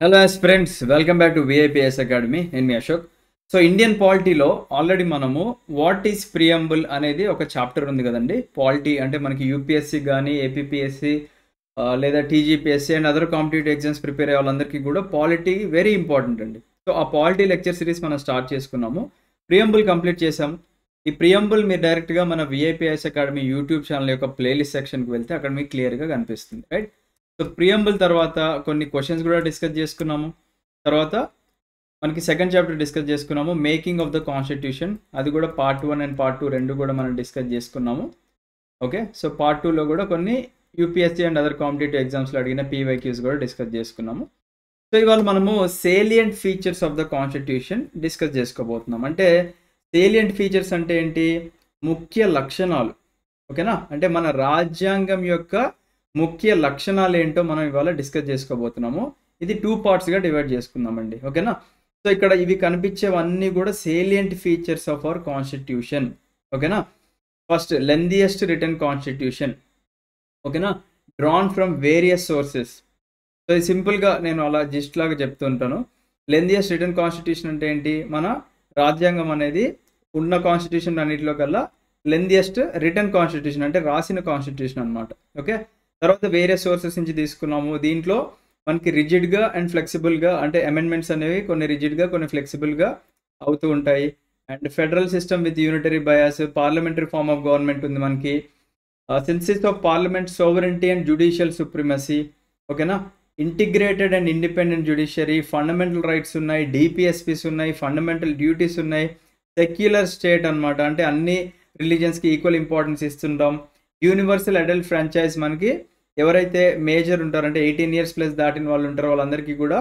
Hello friends, welcome back to VIPS academy. నేను మీ Ashok. So Indian పాలిటీలో already మనము what is preamble అనేది ఒక chapter ఉంది కదండి. పాలిటీ అంటే మనకి యూపీఎస్సీ కానీ ఏపీపీఎస్సీ లేదా TGPSC and other competitive exams prepare అయ్యే వాళ్ళందరికీ కూడా పాలిటీ వెరీ ఇంపార్టెంట్ అండి. సో ఆ పాలిటీ లెక్చర్ సిరీస్ మనం స్టార్ట్ చేసుకున్నాము. ప్రియంబుల్ కంప్లీట్ చేసాం. ఈ ప్రియంబుల్ మీరు డైరెక్ట్గా మన విఐపిఎస్ అకాడమీ యూట్యూబ్ ఛానల్ యొక్క ప్లేలిస్ట్ సెక్షన్కి వెళ్తే అక్కడ మీకు క్లియర్గా కనిపిస్తుంది, రైట్? సో ప్రియంబుల్ తర్వాత కొన్ని క్వశ్చన్స్ కూడా డిస్కస్ చేసుకున్నాము. తర్వాత మనకి సెకండ్ చాప్టర్ డిస్కస్ చేసుకున్నాము, మేకింగ్ ఆఫ్ ద కాన్స్టిట్యూషన్. అది కూడా పార్ట్ 1 అండ్ పార్ట్ 2 రెండు కూడా మనం డిస్కస్ చేసుకున్నాము. ఓకే, సో పార్ట్ 2లో కూడా కొన్ని యూపీఎస్సీ అండ్ అదర్ కాంపిటేటివ్ ఎగ్జామ్స్లో అడిగిన పీవైక్యూస్ కూడా డిస్కస్ చేసుకున్నాము. సో ఇవాళ మనము salient features of the constitution discuss చేసుకోబోతున్నాం. అంటే సేలియంట్ ఫీచర్స్ అంటే ఏంటి? ముఖ్య లక్షణాలు. ఓకేనా? అంటే మన రాజ్యాంగం యొక్క ముఖ్య లక్షణాలు ఏంటో మనం ఇవాళ డిస్కస్ చేసుకోబోతున్నాము. ఇది 2 పార్ట్స్గా డివైడ్ చేసుకుందామండి. ఓకేనా? సో ఇక్కడ ఇవి కనిపించేవన్నీ కూడా salient features of our constitution. ఓకేనా? First, lengthiest written constitution. ఓకేనా? Drawn from various sources. So ఇది సింపుల్గా నేను అలా జస్ట్ లాగా చెప్తుంటాను. లెందియెస్ట్ రిటన్ కాన్స్టిట్యూషన్ అంటే ఏంటి? మన రాజ్యాంగం అనేది ఉన్న కాన్స్టిట్యూషన్ అన్నింటిలో కల్లా లెందియెస్ట్ రిటన్ కాన్స్టిట్యూషన్, అంటే రాసిన కాన్స్టిట్యూషన్ అనమాట. ఓకే, తర్వాత వేరే సోర్సెస్ నుంచి తీసుకున్నాము. దీంట్లో మనకి రిజిడ్గా అండ్ ఫ్లెక్సిబుల్గా, అంటే అమెండ్మెంట్స్ అనేవి కొన్ని రిజిడ్గా కొన్ని ఫ్లెక్సిబుల్గా అవుతూ ఉంటాయి. And federal system with unitary bias, parliamentary form of government ఉంది మనకి, synthesis of parliament, sovereignty and judicial supremacy. ఓకేనా? Integrated and independent judiciary, fundamental rights ఉన్నాయి, డిపిఎస్పీస్ ఉన్నాయి, ఫండమెంటల్ డ్యూటీస్ ఉన్నాయి, సెక్యులర్ స్టేట్ అనమాట, అంటే అన్ని రిలీజియన్స్కి ఈక్వల్ ఇంపార్టెన్స్ ఇస్తుంటాం. యూనివర్సల్ అడల్ట్ ఫ్రాంచైజ్, మనకి ఎవరైతే మేజర్ ఉంటారో అంటే 18 years ప్లస్ దాటిన వాళ్ళు ఉంటారో వాళ్ళందరికీ కూడా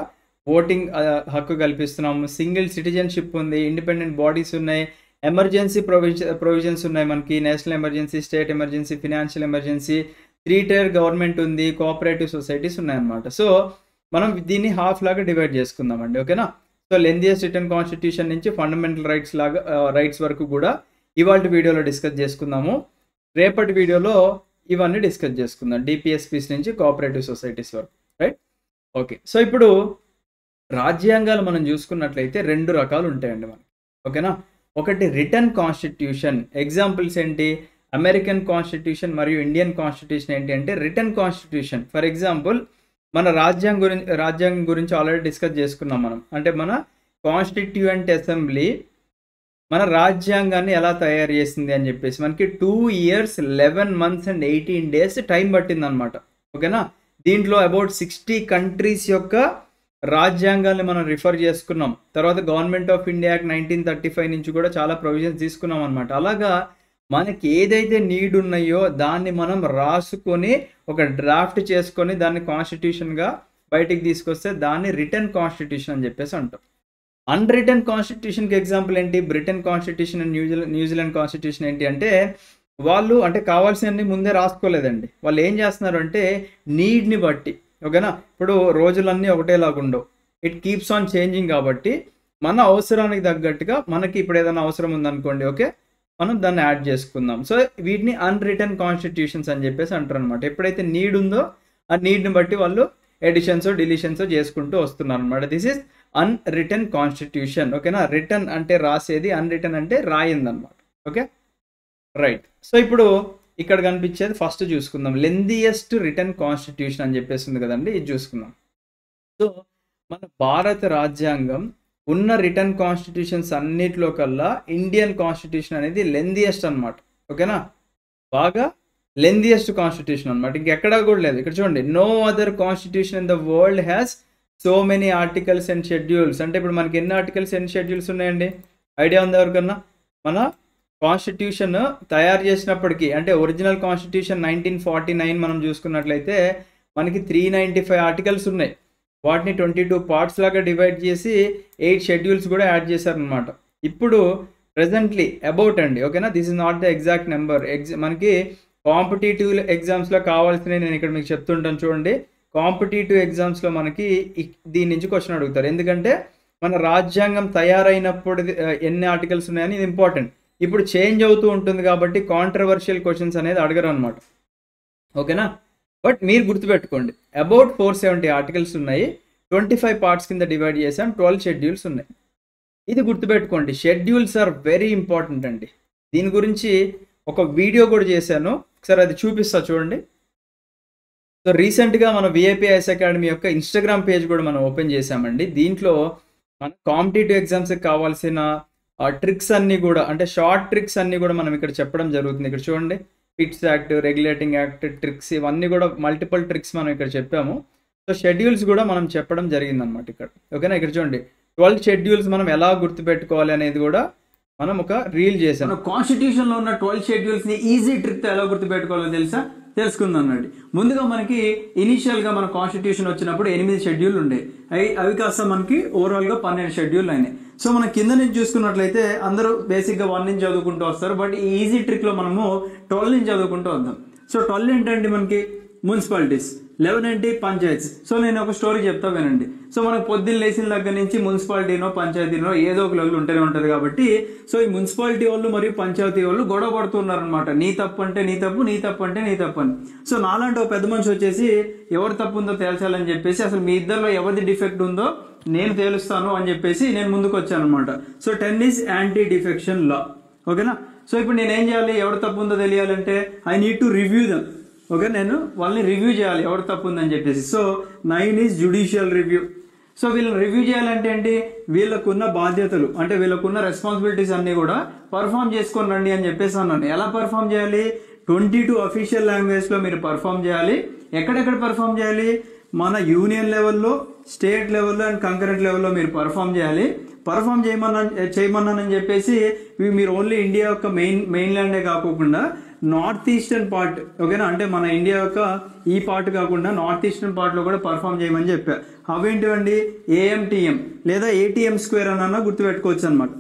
ఓటింగ్ హక్కు కల్పిస్తున్నాము. సింగిల్ సిటిజన్షిప్ ఉంది, ఇండిపెండెంట్ బాడీస్ ఉన్నాయి, ఎమర్జెన్సీ ప్రొవిజన్స్ ఉన్నాయి మనకి, national emergency, state emergency, financial emergency, 3-tier government ఉంది, కోఆపరేటివ్ సొసైటీస్ ఉన్నాయన్నమాట. సో మనం దీన్ని హాఫ్ లాగా డివైడ్ చేసుకుందామండి. ఓకేనా? సో లెందియెస్ట్ రిటన్ కాన్స్టిట్యూషన్ నుంచి ఫండమెంటల్ రైట్స్ వరకు కూడా ఇవాళ వీడియోలో డిస్కస్ చేసుకుందాము. రేపటి వీడియోలో ఇవన్నీ డిస్కస్ చేసుకుందాం, డిపిఎస్పీస్ నుంచి కోఆపరేటివ్ సొసైటీస్ వరకు, రైట్? ఓకే, సో ఇప్పుడు రాజ్యాంగాలు మనం చూసుకున్నట్లయితే 2 రకాలు ఉంటాయండి మనకి. ఓకేనా? ఒకటి రిటన్ కాన్స్టిట్యూషన్. ఎగ్జాంపుల్స్ ఏంటి? అమెరికన్ కాన్స్టిట్యూషన్ మరియు ఇండియన్ కాన్స్టిట్యూషన్. ఏంటి అంటే రిటన్ కాన్స్టిట్యూషన్. ఫర్ ఎగ్జాంపుల్, మన రాజ్యాంగం గురించి ఆల్రెడీ డిస్కస్ చేసుకున్నాం మనం. అంటే మన కాన్స్టిట్యూయెంట్ అసెంబ్లీ మన రాజ్యాంగాన్ని ఎలా తయారు చేసింది అని చెప్పేసి మనకి 2 years 11 months and 18 days time పట్టిందనమాట. ఓకేనా? దీంట్లో అబౌట్ 60 countries యొక్క రాజ్యాంగాన్ని మనం రిఫర్ చేసుకున్నాం. తర్వాత గవర్నమెంట్ ఆఫ్ ఇండియా యాక్ట్ 1935 నుంచి కూడా చాలా ప్రొవిజన్స్ తీసుకున్నాం అనమాట. అలాగా మనకి ఏదైతే నీడ్ ఉన్నాయో దాన్ని మనం రాసుకొని ఒక డ్రాఫ్ట్ చేసుకొని దాన్ని కాన్స్టిట్యూషన్గా బయటికి తీసుకొస్తే దాన్ని రిటన్ కాన్స్టిట్యూషన్ అని చెప్పేసి అంటాం. అన్రిటన్ కాన్స్టిట్యూషన్కి ఎగ్జాంపుల్ ఏంటి? Britain constitution and New Zealand constitution. ఏంటి అంటే వాళ్ళు అంటే కావాల్సినవి ముందే రాసుకోలేదండి. వాళ్ళు ఏం చేస్తున్నారు అంటే నీడ్ని బట్టి. ఓకేనా? ఇప్పుడు రోజులన్నీ ఒకటేలాగా ఉండవు, ఇట్ కీప్స్ ఆన్ చేంజింగ్. కాబట్టి మన అవసరానికి తగ్గట్టుగా మనకి ఇప్పుడు ఏదైనా అవసరం ఉందనుకోండి, ఓకే, మనం దాన్ని యాడ్ చేసుకుందాం. సో వీటిని అన్రిటన్ కాన్స్టిట్యూషన్స్ అని చెప్పేసి అంటారు అనమాట. ఎప్పుడైతే నీడ్ ఉందో ఆ నీడ్ని బట్టి వాళ్ళు ఎడిషన్స్ డిలీషన్స్ చేసుకుంటూ వస్తున్నారు అనమాట. This is unwritten constitution. ఓకేనా? రిటర్న్ అంటే రాసేది, అన్రిటన్ అంటే రాయిందనమాట. Okay, right. సో ఇప్పుడు ఇక్కడ కనిపించేది ఫస్ట్ చూసుకుందాం, లెందియెస్ట్ రిటన్ కాన్స్టిట్యూషన్ అని చెప్పేసింది కదండి, ఇది చూసుకుందాం. సో మన భారత రాజ్యాంగం ఉన్న రిటర్న్ కాన్స్టిట్యూషన్స్ అన్నిటిలో కల్లా ఇండియన్ కాన్స్టిట్యూషన్ అనేది లెందియెస్ట్ అనమాట. ఓకేనా? బాగా లెందియెస్ట్ కాన్స్టిట్యూషన్ అనమాట, ఇంకెక్కడా కూడా లేదు. ఇక్కడ చూడండి, no other constitution in the world has so many articles and schedules. అంటే ఇప్పుడు మనకి ఎన్ని ఆర్టికల్స్ ఎన్ని షెడ్యూల్స్ ఉన్నాయండి? ఐడియా ఉంది ఎవరికన్నా? మన కాన్స్టిట్యూషన్ తయారు చేసినప్పటికీ, అంటే ఒరిజినల్ కాన్స్టిట్యూషన్ 1949 మనం చూసుకున్నట్లయితే మనకి 395 ఆర్టికల్స్ ఉన్నాయి. వాటిని 22 parts లాగా డివైడ్ చేసి 8 షెడ్యూల్స్ కూడా యాడ్ చేశారనమాట. ఇప్పుడు ప్రెజెంట్లీ అబౌట్ అండి, ఓకేనా, this is not the exact number. మనకి కాంపిటేటివ్ ఎగ్జామ్స్లో కావాల్సినవి నేను ఇక్కడ మీకు చెప్తుంటాను చూడండి. కాంపిటేటివ్ ఎగ్జామ్స్లో మనకి దీని నుంచి క్వశ్చన్ అడుగుతారు. ఎందుకంటే మన రాజ్యాంగం తయారైనప్పుడు ఎన్ని ఆర్టికల్స్ ఉన్నాయని ఇది ఇంపార్టెంట్. ఇప్పుడు చేంజ్ అవుతూ ఉంటుంది కాబట్టి కాంట్రవర్షియల్ క్వశ్చన్స్ అనేది అడగరు అనమాట. ఓకేనా? బట్ మీరు గుర్తుపెట్టుకోండి, అబౌట్ 470 ఆర్టికల్స్ ఉన్నాయి. 25 పార్ట్స్ కింద డివైడ్ చేసాం. 12 షెడ్యూల్స్ ఉన్నాయి. ఇది గుర్తుపెట్టుకోండి, షెడ్యూల్స్ ఆర్ వెరీ ఇంపార్టెంట్ అండి. దీని గురించి ఒక వీడియో కూడా చేశాను, ఒకసారి అది చూపిస్తా చూడండి. సో రీసెంట్గా మన విఐపిఎస్ అకాడమీ యొక్క ఇన్స్టాగ్రామ్ పేజ్ కూడా మనం ఓపెన్ చేసామండి. దీంట్లో మన కాంపిటేటివ్ ఎగ్జామ్స్కి కావాల్సిన ట్రిక్స్ అన్నీ కూడా, అంటే షార్ట్ ట్రిక్స్ అన్నీ కూడా మనం ఇక్కడ చెప్పడం జరుగుతుంది. ఇక్కడ చూడండి, Pitt's act, regulating act tricks, ఇవన్నీ కూడా మల్టిపుల్ ట్రిక్స్ మనం ఇక్కడ చెప్పాము. సో షెడ్యూల్స్ కూడా మనం చెప్పడం జరిగిందనమాట ఇక్కడ. ఓకేనా, ఇక్కడ చూడండి 12 షెడ్యూల్స్ మనం ఎలా గుర్తుపెట్టుకోవాలి అనేది కూడా మనం ఒక రీల్ చేసాం. కాన్స్టిట్యూషన్లో ఉన్న 12 షెడ్యూల్స్ని ఈజీ ట్రిక్తో ఎలా గుర్తుపెట్టుకోవాలో తెలుసుకుందాం అండి. ముందుగా మనకి ఇనిషియల్గా మన కాన్స్టిట్యూషన్ వచ్చినప్పుడు 8 షెడ్యూల్ ఉండే, అవి కాస్త మనకి ఓవరాల్గా 12 షెడ్యూల్ అయినాయి. సో మనం కింద నుంచి చూసుకున్నట్లయితే అందరూ బేసిక్గా 1 నుంచి చదువుకుంటూ వస్తారు, బట్ ఈ ఈజీ ట్రిక్లో మనము 12 నుంచి చదువుకుంటూ వద్దాం. సో 12 ఏంటంటే మనకి మున్సిపాలిటీస్, 11 ఏంటి పంచాయతీస్. సో నేను ఒక స్టోరీ చెప్తా వినండి. సో మనకు పొద్దున్న లేచిన దగ్గర నుంచి మున్సిపాలిటీనో పంచాయతీనో ఏదో ఒక లెవెల్ ఉంటూనే ఉంటుంది కాబట్టి, సో ఈ మున్సిపాలిటీ వాళ్ళు మరియు పంచాయతీ వాళ్ళు గొడవ పడుతున్నారనమాట. నీ తప్పు అంటే నీ తప్పు, నీ తప్పు అంటే నీ తప్పు అని. సో నాలాంటి ఒక పెద్ద మనిషి వచ్చేసి ఎవరు తప్పు ఉందో తేల్చాలని చెప్పేసి, అసలు మీ ఇద్దరిలో ఎవరిది డిఫెక్ట్ ఉందో నేను తేలుస్తాను అని చెప్పేసి నేను ముందుకు వచ్చాను అనమాట. So 10 is anti defection law. ఓకేనా, సో ఇప్పుడు నేనేం చేయాలి, ఎవరు తప్పు ఉందో తెలియాలంటే I need to review them. Okay, నేను వాళ్ళని రివ్యూ చేయాలి ఎవరు తప్పు ఉందని చెప్పేసి. So 9 is judicial review. So వీళ్ళని రివ్యూ చేయాలంటే ఏంటి, వీళ్ళకున్న బాధ్యతలు అంటే వీళ్ళకున్న రెస్పాన్సిబిలిటీస్ అన్నీ కూడా పర్ఫామ్ చేసుకొని రండి అని చెప్పేసి అన్నాను. ఎలా పర్ఫామ్ చేయాలి, 22 అఫీషియల్ లాంగ్వేజ్లో మీరు పర్ఫామ్ చేయాలి. ఎక్కడెక్కడ పర్ఫామ్ చేయాలి, మన యూనియన్ లెవెల్లో, స్టేట్ లెవెల్లో అండ్ కంకరెంట్ లెవెల్లో మీరు పర్ఫామ్ చేయాలి. పర్ఫామ్ చేయమన్నానని చెప్పేసి మీరు ఓన్లీ ఇండియా యొక్క మెయిన్ ల్యాండే కాకుండా నార్త్ ఈస్టర్న్ పార్ట్, ఓకేనా, అంటే మన ఇండియా యొక్క ఈ పార్ట్ కాకుండా నార్త్ ఈస్టర్న్ పార్ట్లో కూడా పర్ఫామ్ చేయమని చెప్పా. అవేంటివండి, ఏఎంటీఎం లేదా ఏటీఎం స్క్వేర్ అన్న గుర్తుపెట్టుకోవచ్చు అనమాట.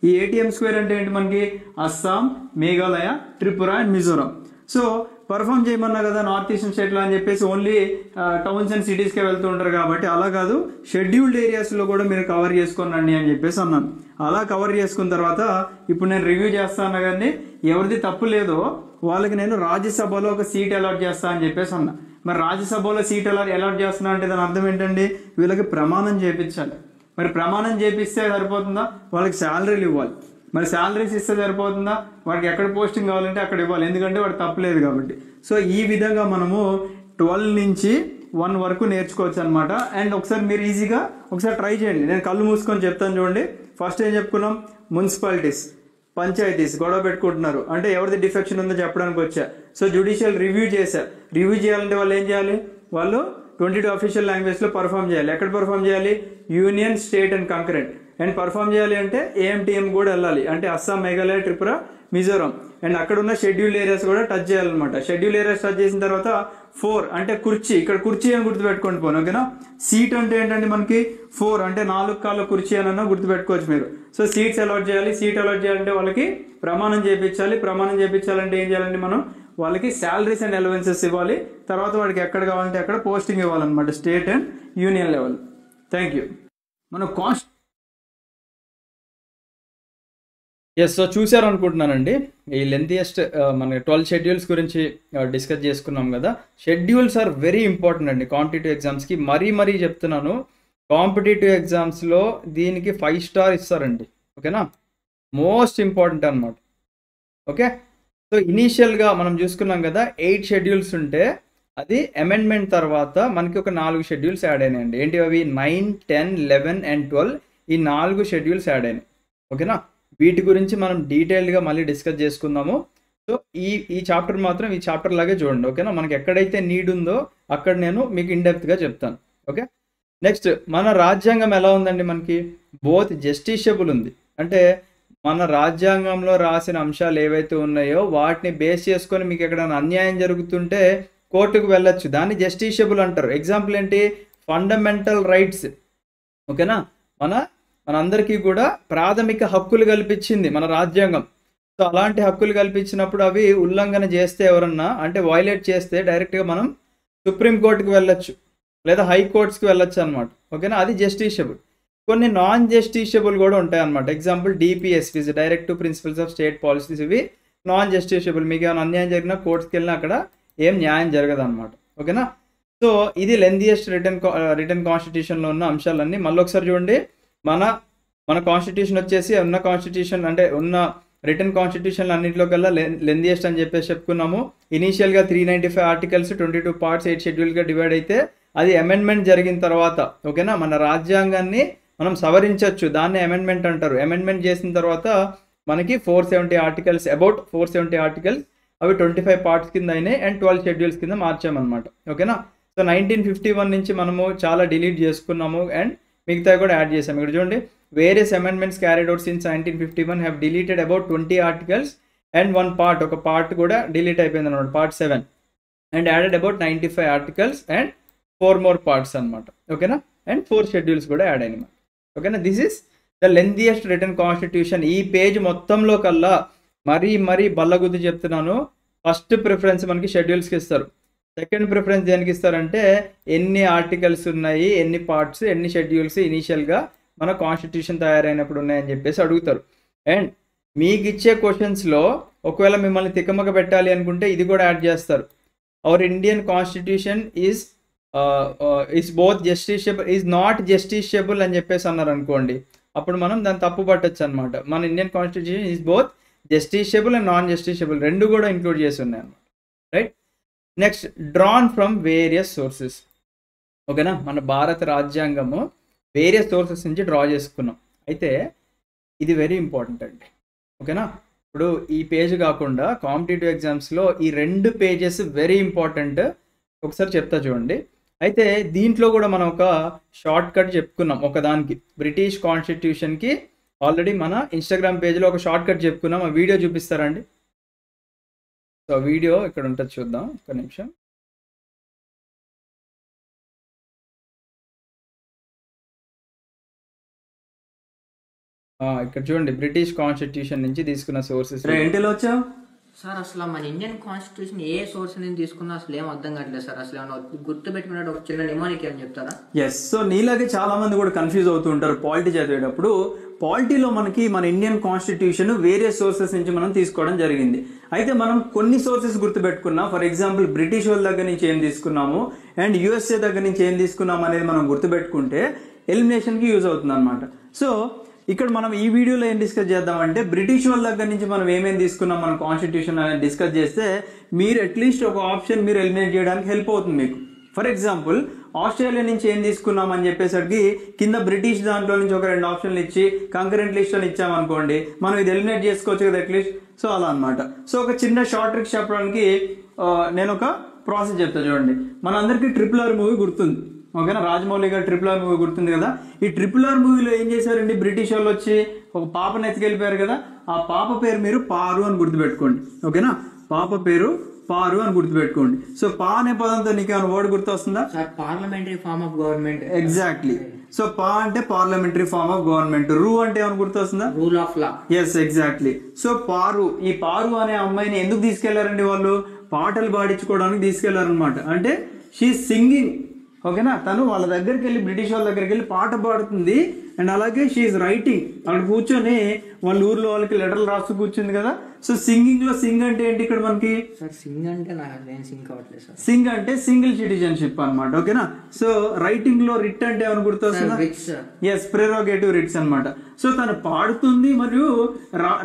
ఈ ఏటీఎం స్క్వేర్ అంటే ఏంటి, మనకి Assam, Meghalaya, Tripura and Mizoram. So perform చేయమన్నా కదా నార్త్ ఈస్టర్న్ స్టేట్లో అని చెప్పేసి ఓన్లీ టౌన్స్ అండ్ సిటీస్కే వెళ్తూ ఉంటారు కాబట్టి, అలా కాదు షెడ్యూల్డ్ ఏరియాస్లో కూడా మీరు కవర్ చేసుకోనండి అని చెప్పేసి అన్నాను. అలా కవర్ చేసుకున్న తర్వాత ఇప్పుడు నేను రివ్యూ చేస్తాను కానీ ఎవరిది తప్పు లేదో వాళ్ళకి నేను రాజ్యసభలో ఒక సీట్ అలాట్ చేస్తా అని చెప్పేసి అన్నా. మరి రాజ్యసభలో సీట్ అలాట్ చేస్తున్నా అంటే దాని అర్థం ఏంటండి, వీళ్ళకి ప్రమాణం చేయించాలి. మరి ప్రమాణం చేపిస్తే సరిపోతుందా, వాళ్ళకి శాలరీలు ఇవ్వాలి. మరి శాలరీస్ ఇస్తే సరిపోతుందా, వాడికి ఎక్కడ పోస్టింగ్ కావాలంటే అక్కడ ఇవ్వాలి, ఎందుకంటే వాడు తప్పలేదు కాబట్టి. సో ఈ విధంగా మనము 12 నుంచి 1 వరకు నేర్చుకోవచ్చు అనమాట. అండ్ ఒకసారి మీరు ఈజీగా ఒకసారి ట్రై చేయండి, నేను కళ్ళు మూసుకొని చెప్తాను చూడండి. ఫస్ట్ ఏం చెప్పుకున్నాం, మున్సిపాలిటీస్, పంచాయతీస్ గొడవ పెట్టుకుంటున్నారు అంటే ఎవరిది డిఫెక్షన్ ఉందో చెప్పడానికి వచ్చా. సో జ్యుడిషియల్ రివ్యూ చేశా. రివ్యూ చేయాలంటే వాళ్ళు ఏం చేయాలి, వాళ్ళు 22 అఫీషియల్ లాంగ్వేజ్లో పర్ఫామ్ చేయాలి. ఎక్కడ పర్ఫామ్ చేయాలి, union, state and concurrent. And perform చేయాలి అంటే ఏఎంటీఎం కూడా వెళ్ళాలి, అంటే అస్సాం, మేఘాలయ, త్రిపుర, మిజోరాం. అండ్ అక్కడ ఉన్న షెడ్యూల్డ్ ఏరియాస్ కూడా టచ్ చేయాలన్నమాట. షెడ్యూల్ ఏరియాస్ టచ్ చేసిన తర్వాత 4 అంటే కుర్చీ, ఇక్కడ కుర్చీ అని గుర్తుపెట్టుకోండి పోను. ఓకేనా, సీట్ అంటే ఏంటంటే మనకి 4 అంటే 4 కాళ్ళ కుర్చీ అని గుర్తుపెట్టుకోవచ్చు మీరు. సో సీట్స్ అలాట్ చేయాలి. సీట్ అలాట్ చేయాలంటే వాళ్ళకి ప్రమాణం చేయించాలి. ప్రమాణం చేయించాలంటే ఏం చేయాలండి, మనం వాళ్ళకి శాలరీస్ అండ్ అలవెన్సెస్ ఇవ్వాలి. తర్వాత వాడికి ఎక్కడ కావాలంటే అక్కడ పోస్టింగ్ ఇవ్వాలన్నమాట, state and union level. Thank you. మన ఎస్, సో చూసారు అనుకుంటున్నానండి. ఈ లెంతియెస్ట్ మన 12 షెడ్యూల్స్ గురించి డిస్కస్ చేసుకున్నాం కదా. షెడ్యూల్స్ ఆర్ వెరీ ఇంపార్టెంట్ అండి కాంపిటేటివ్ ఎగ్జామ్స్కి. మరీ చెప్తున్నాను, కాంపిటేటివ్ ఎగ్జామ్స్లో దీనికి 5 స్టార్ ఇస్తారండి. ఓకేనా, మోస్ట్ ఇంపార్టెంట్ అనమాట. ఓకే, సో ఇనీషియల్గా మనం చూసుకున్నాం కదా 8 షెడ్యూల్స్ ఉంటే అది అమెండ్మెంట్ తర్వాత మనకి ఒక 4 షెడ్యూల్స్ యాడ్ అయినాయండి. ఏంటి అవి, 9, 10, 11 అండ్ 12. ఈ 4 షెడ్యూల్స్ యాడ్ అయినాయి. ఓకేనా, వీటి గురించి మనం డీటెయిల్డ్గా మళ్ళీ డిస్కస్ చేసుకుందాము. సో ఈ చాప్టర్ మాత్రం ఈ చాప్టర్ లాగే చూడండి. ఓకేనా, మనకి ఎక్కడైతే నీడ్ ఉందో అక్కడ నేను మీకు ఇన్డెప్త్గా చెప్తాను. ఓకే, నెక్స్ట్ మన రాజ్యాంగం ఎలా ఉందండి, మనకి బోత్ జస్టిషియబుల్ ఉంది. అంటే మన రాజ్యాంగంలో రాసిన అంశాలు ఏవైతే ఉన్నాయో వాటిని బేస్ చేసుకొని మీకు ఎక్కడైనా అన్యాయం జరుగుతుంటే కోర్టుకు వెళ్ళొచ్చు, దాన్ని జస్టిషియబుల్ అంటారు. ఎగ్జాంపుల్ ఏంటి, ఫండమెంటల్ రైట్స్. ఓకేనా, మనందరికీ కూడా ప్రాథమిక హక్కులు కల్పించింది మన రాజ్యాంగం. సో అలాంటి హక్కులు కల్పించినప్పుడు అవి ఉల్లంఘన చేస్తే ఎవరన్నా అంటే వైలేట్ చేస్తే డైరెక్ట్గా మనం సుప్రీంకోర్టుకి వెళ్ళొచ్చు లేదా హైకోర్ట్స్కి వెళ్ళొచ్చు అనమాట. ఓకేనా, అది జస్టిషియబుల్. కొన్ని నాన్ జస్టిషియబుల్ కూడా ఉంటాయి అనమాట. Example DPSPs, directive principles of state policies, ఇవి నాన్ జస్టిషియబుల్. మీకు ఏమైనా అన్యాయం జరిగినా కోర్ట్స్కి వెళ్ళినా అక్కడ ఏం న్యాయం జరగదు అనమాట. ఓకేనా, సో ఇది లెందియెస్ట్ రిటర్న్ కాన్స్టిట్యూషన్లో ఉన్న అంశాలన్నీ. మళ్ళీ ఒకసారి చూడండి, మన కాన్స్టిట్యూషన్ వచ్చేసి ఉన్న కాన్స్టిట్యూషన్ అంటే ఉన్న రిటర్న్ కాన్స్టిట్యూషన్ అన్నింటిలో కల్లా లెందియెస్ట్ అని చెప్పేసి చెప్పుకున్నాము. ఇనీషియల్గా 395 ఆర్టికల్స్ 22 పార్ట్స్ 8 షెడ్యూల్గా డివైడ్ అయితే అది అమెండ్మెంట్ జరిగిన తర్వాత ఓకేనా మన రాజ్యాంగాన్ని మనం సవరించవచ్చు, దాన్ని అమెండ్మెంట్ అంటారు. అమెండ్మెంట్ చేసిన తర్వాత మనకి 470 ఆర్టికల్స్, అబౌట్ 470 ఆర్టికల్స్, అవి 25 పార్ట్స్ కింద అయినాయి అండ్ 12 షెడ్యూల్స్ కింద మార్చామన్నమాట. ఓకేనా. సో 1951 నుంచి మనము చాలా డిలీట్ చేసుకున్నాము అండ్ మిగతా కూడా యాడ్ చేసాము. ఇక్కడ చూడండి, various amendments carried out since 1951 have deleted about 20 articles and ఒక పార్ట్ కూడా డిలీట్ అయిపోయింది అనమాట, part 7, and added about 95 articles and 4 more parts అనమాట. ఓకేనా. అండ్ 4 షెడ్యూల్స్ కూడా యాడ్ అయినాయి. ఓకేనా. This is the lengthiest return constitution. ఈ పేజ్ మొత్తంలో కల్లా మరీ బల్లగుద్ది చెప్తున్నాను, ఫస్ట్ ప్రిఫరెన్స్ మనకి షెడ్యూల్స్కి ఇస్తారు. సెకండ్ ప్రిఫరెన్స్ దేనికి ఇస్తారంటే ఎన్ని ఆర్టికల్స్ ఉన్నాయి, ఎన్ని పార్ట్స్, ఎన్ని షెడ్యూల్స్ ఇనీషియల్గా మన కాన్స్టిట్యూషన్ తయారైనప్పుడు ఉన్నాయని చెప్పేసి అడుగుతారు. అండ్ మీకు ఇచ్చే క్వశ్చన్స్లో ఒకవేళ మిమ్మల్ని తికమక పెట్టాలి అనుకుంటే ఇది కూడా యాడ్ చేస్తారు. Our Indian constitution is both justiciable is not justiciable అని చెప్పేసి అన్నారు అనుకోండి, అప్పుడు మనం దాన్ని తప్పు పట్టచ్చు అనమాట. మన Indian constitution is both justiciable and non justiciable, రెండు కూడా ఇంక్లూడ్ చేసి ఉన్నాయి అనమాట. Right. Next, drawn from various sources. ఓకేనా. మన భారత రాజ్యాంగము వేరియస్ సోర్సెస్ నుంచి డ్రా చేసుకున్నాం. అయితే ఇది వెరీ ఇంపార్టెంట్ అండి. ఓకేనా. ఇప్పుడు ఈ పేజ్ కాకుండా కాంపిటేటివ్ ఎగ్జామ్స్లో ఈ 2 పేజెస్ వెరీ ఇంపార్టెంట్. ఒకసారి చెప్తా చూడండి. అయితే దీంట్లో కూడా మనం ఒక షార్ట్ కట్ చెప్పుకున్నాం ఒకదానికి, బ్రిటిష్ కాన్స్టిట్యూషన్కి ఆల్రెడీ మన ఇన్స్టాగ్రామ్ పేజ్లో ఒక షార్ట్ కట్ చెప్పుకున్నాం. ఆ వీడియో చూపిస్తారండి. సో వీడియో ఇక్కడ ఉంటుంది, చూద్దాం ఒక నిమిషం. ఇక్కడ చూడండి, బ్రిటిష్ కాన్స్టిట్యూషన్ నుంచి తీసుకున్న సోర్సెస్. ఏంటిలో వచ్చావు సార్? అసలు మన ఇండియన్ కాన్స్టిట్యూషన్ ఏ సోర్స్ నుంచి తీసుకున్నా అసలు ఏం అర్థం కావట్లేదు సార్. అసలు ఏమన్నా గుర్తు పెట్టుకున్నట్టు ఒక చిన్న నిమానికి అని చెప్తారా? ఎస్. సో నీలాగే చాలా మంది కూడా కన్ఫ్యూజ్ అవుతూ ఉంటారు పాలిటీ చదివేటప్పుడు. పాలిటీలో మనకి మన ఇండియన్ కాన్స్టిట్యూషన్ వేరియస్ సోర్సెస్ నుంచి మనం తీసుకోవడం జరిగింది. అయితే మనం కొన్ని సోర్సెస్ గుర్తుపెట్టుకున్నాం. ఫర్ ఎగ్జాంపుల్ బ్రిటిష్ వాళ్ళ దగ్గర నుంచి ఏం తీసుకున్నాము అండ్ యుఎస్ఏ దగ్గర నుంచి ఏం తీసుకున్నాము అనేది మనం గుర్తుపెట్టుకుంటే ఎలిమినేషన్కి యూజ్ అవుతుంది అనమాట. సో ఇక్కడ మనం ఈ వీడియోలో ఏం డిస్కస్ చేద్దామంటే బ్రిటిష్ వాళ్ళ దగ్గర నుంచి మనం ఏమేమి తీసుకున్నాం మన కాన్స్టిట్యూషన్ అనేది డిస్కస్ చేస్తే మీరు అట్లీస్ట్ ఒక ఆప్షన్ మీరు ఎలిమినేట్ చేయడానికి హెల్ప్ అవుతుంది మీకు. ఫర్ ఎగ్జాంపుల్ ఆస్ట్రేలియా నుంచి ఏం తీసుకున్నాం అని చెప్పేసరికి కింద బ్రిటిష్ దాంట్లో నుంచి ఒక 2 ఆప్షన్లు ఇచ్చి కంకరెంట్ లిస్ట్ అని ఇచ్చామనుకోండి, మనం ఇది ఎలిమినేట్ చేసుకోవచ్చు కదా అట్లీస్ట్. సో అలా అనమాట. సో ఒక చిన్న షార్ట్ ట్రిక్ చెప్పడానికి నేను ఒక ప్రాసెస్ చెప్తా చూడండి. మనందరికీ RRR మూవీ గుర్తుంది. ఓకేనా. రాజమౌళి గారు RRR మూవీ గుర్తుంది కదా. ఈ RRR మూవీలో ఏం చేశారండి, బ్రిటిష్ వాళ్ళు వచ్చి ఒక పాపను ఎత్తుకెళ్ళిపోయారు కదా. ఆ పాప పేరు మీరు పారు అని గుర్తుపెట్టుకోండి. ఓకేనా. పాప పేరు పారు అని గుర్తుపెట్టుకోండి. సో పా అనే పదంతో నీకు ఏమైనా వర్డ్ గుర్తు వస్తుందా? Parliamentary form of government. Exactly. So పా అంటే పార్లమెంటరీ ఫార్మ్ ఆఫ్ గవర్నమెంట్. రూ అంటే ఏమైనా గుర్తు వస్తుందా? Rule of law. Yes, exactly. So పారు, ఈ పారు అనే అమ్మాయిని ఎందుకు తీసుకెళ్లారండి వాళ్ళు? పాటలు పాడించుకోవడానికి తీసుకెళ్లారనమాట. అంటే షీ సింగింగ్. ఓకేనా. తను వాళ్ళ దగ్గరికి వెళ్ళి, బ్రిటిష్ వాళ్ళ దగ్గరికి వెళ్ళి పాట పాడుతుంది అండ్ అలాగే షీఈ్ రైటింగ్. అక్కడ కూర్చొని వాళ్ళ ఊర్లో వాళ్ళకి లెటర్లు రాస్తూ కూర్చుంది కదా. సో సింగింగ్ లో సింగ్ అంటే ఏంటి ఇక్కడ మనకి? సార్ సింగ్ అంటే నాకు సింగ్ కావట్లేదు సార్. సింగ్ అంటే సింగిల్ సిటిజన్షిప్ అనమాట. ఓకేనా. సో రైటింగ్ లో రిట్ అంటే ఏమైనా గుర్తొస్తుందా? ఎస్, ప్రెరోగేటివ్ రిట్స్ అనమాట. సో తను పాడుతుంది మరియు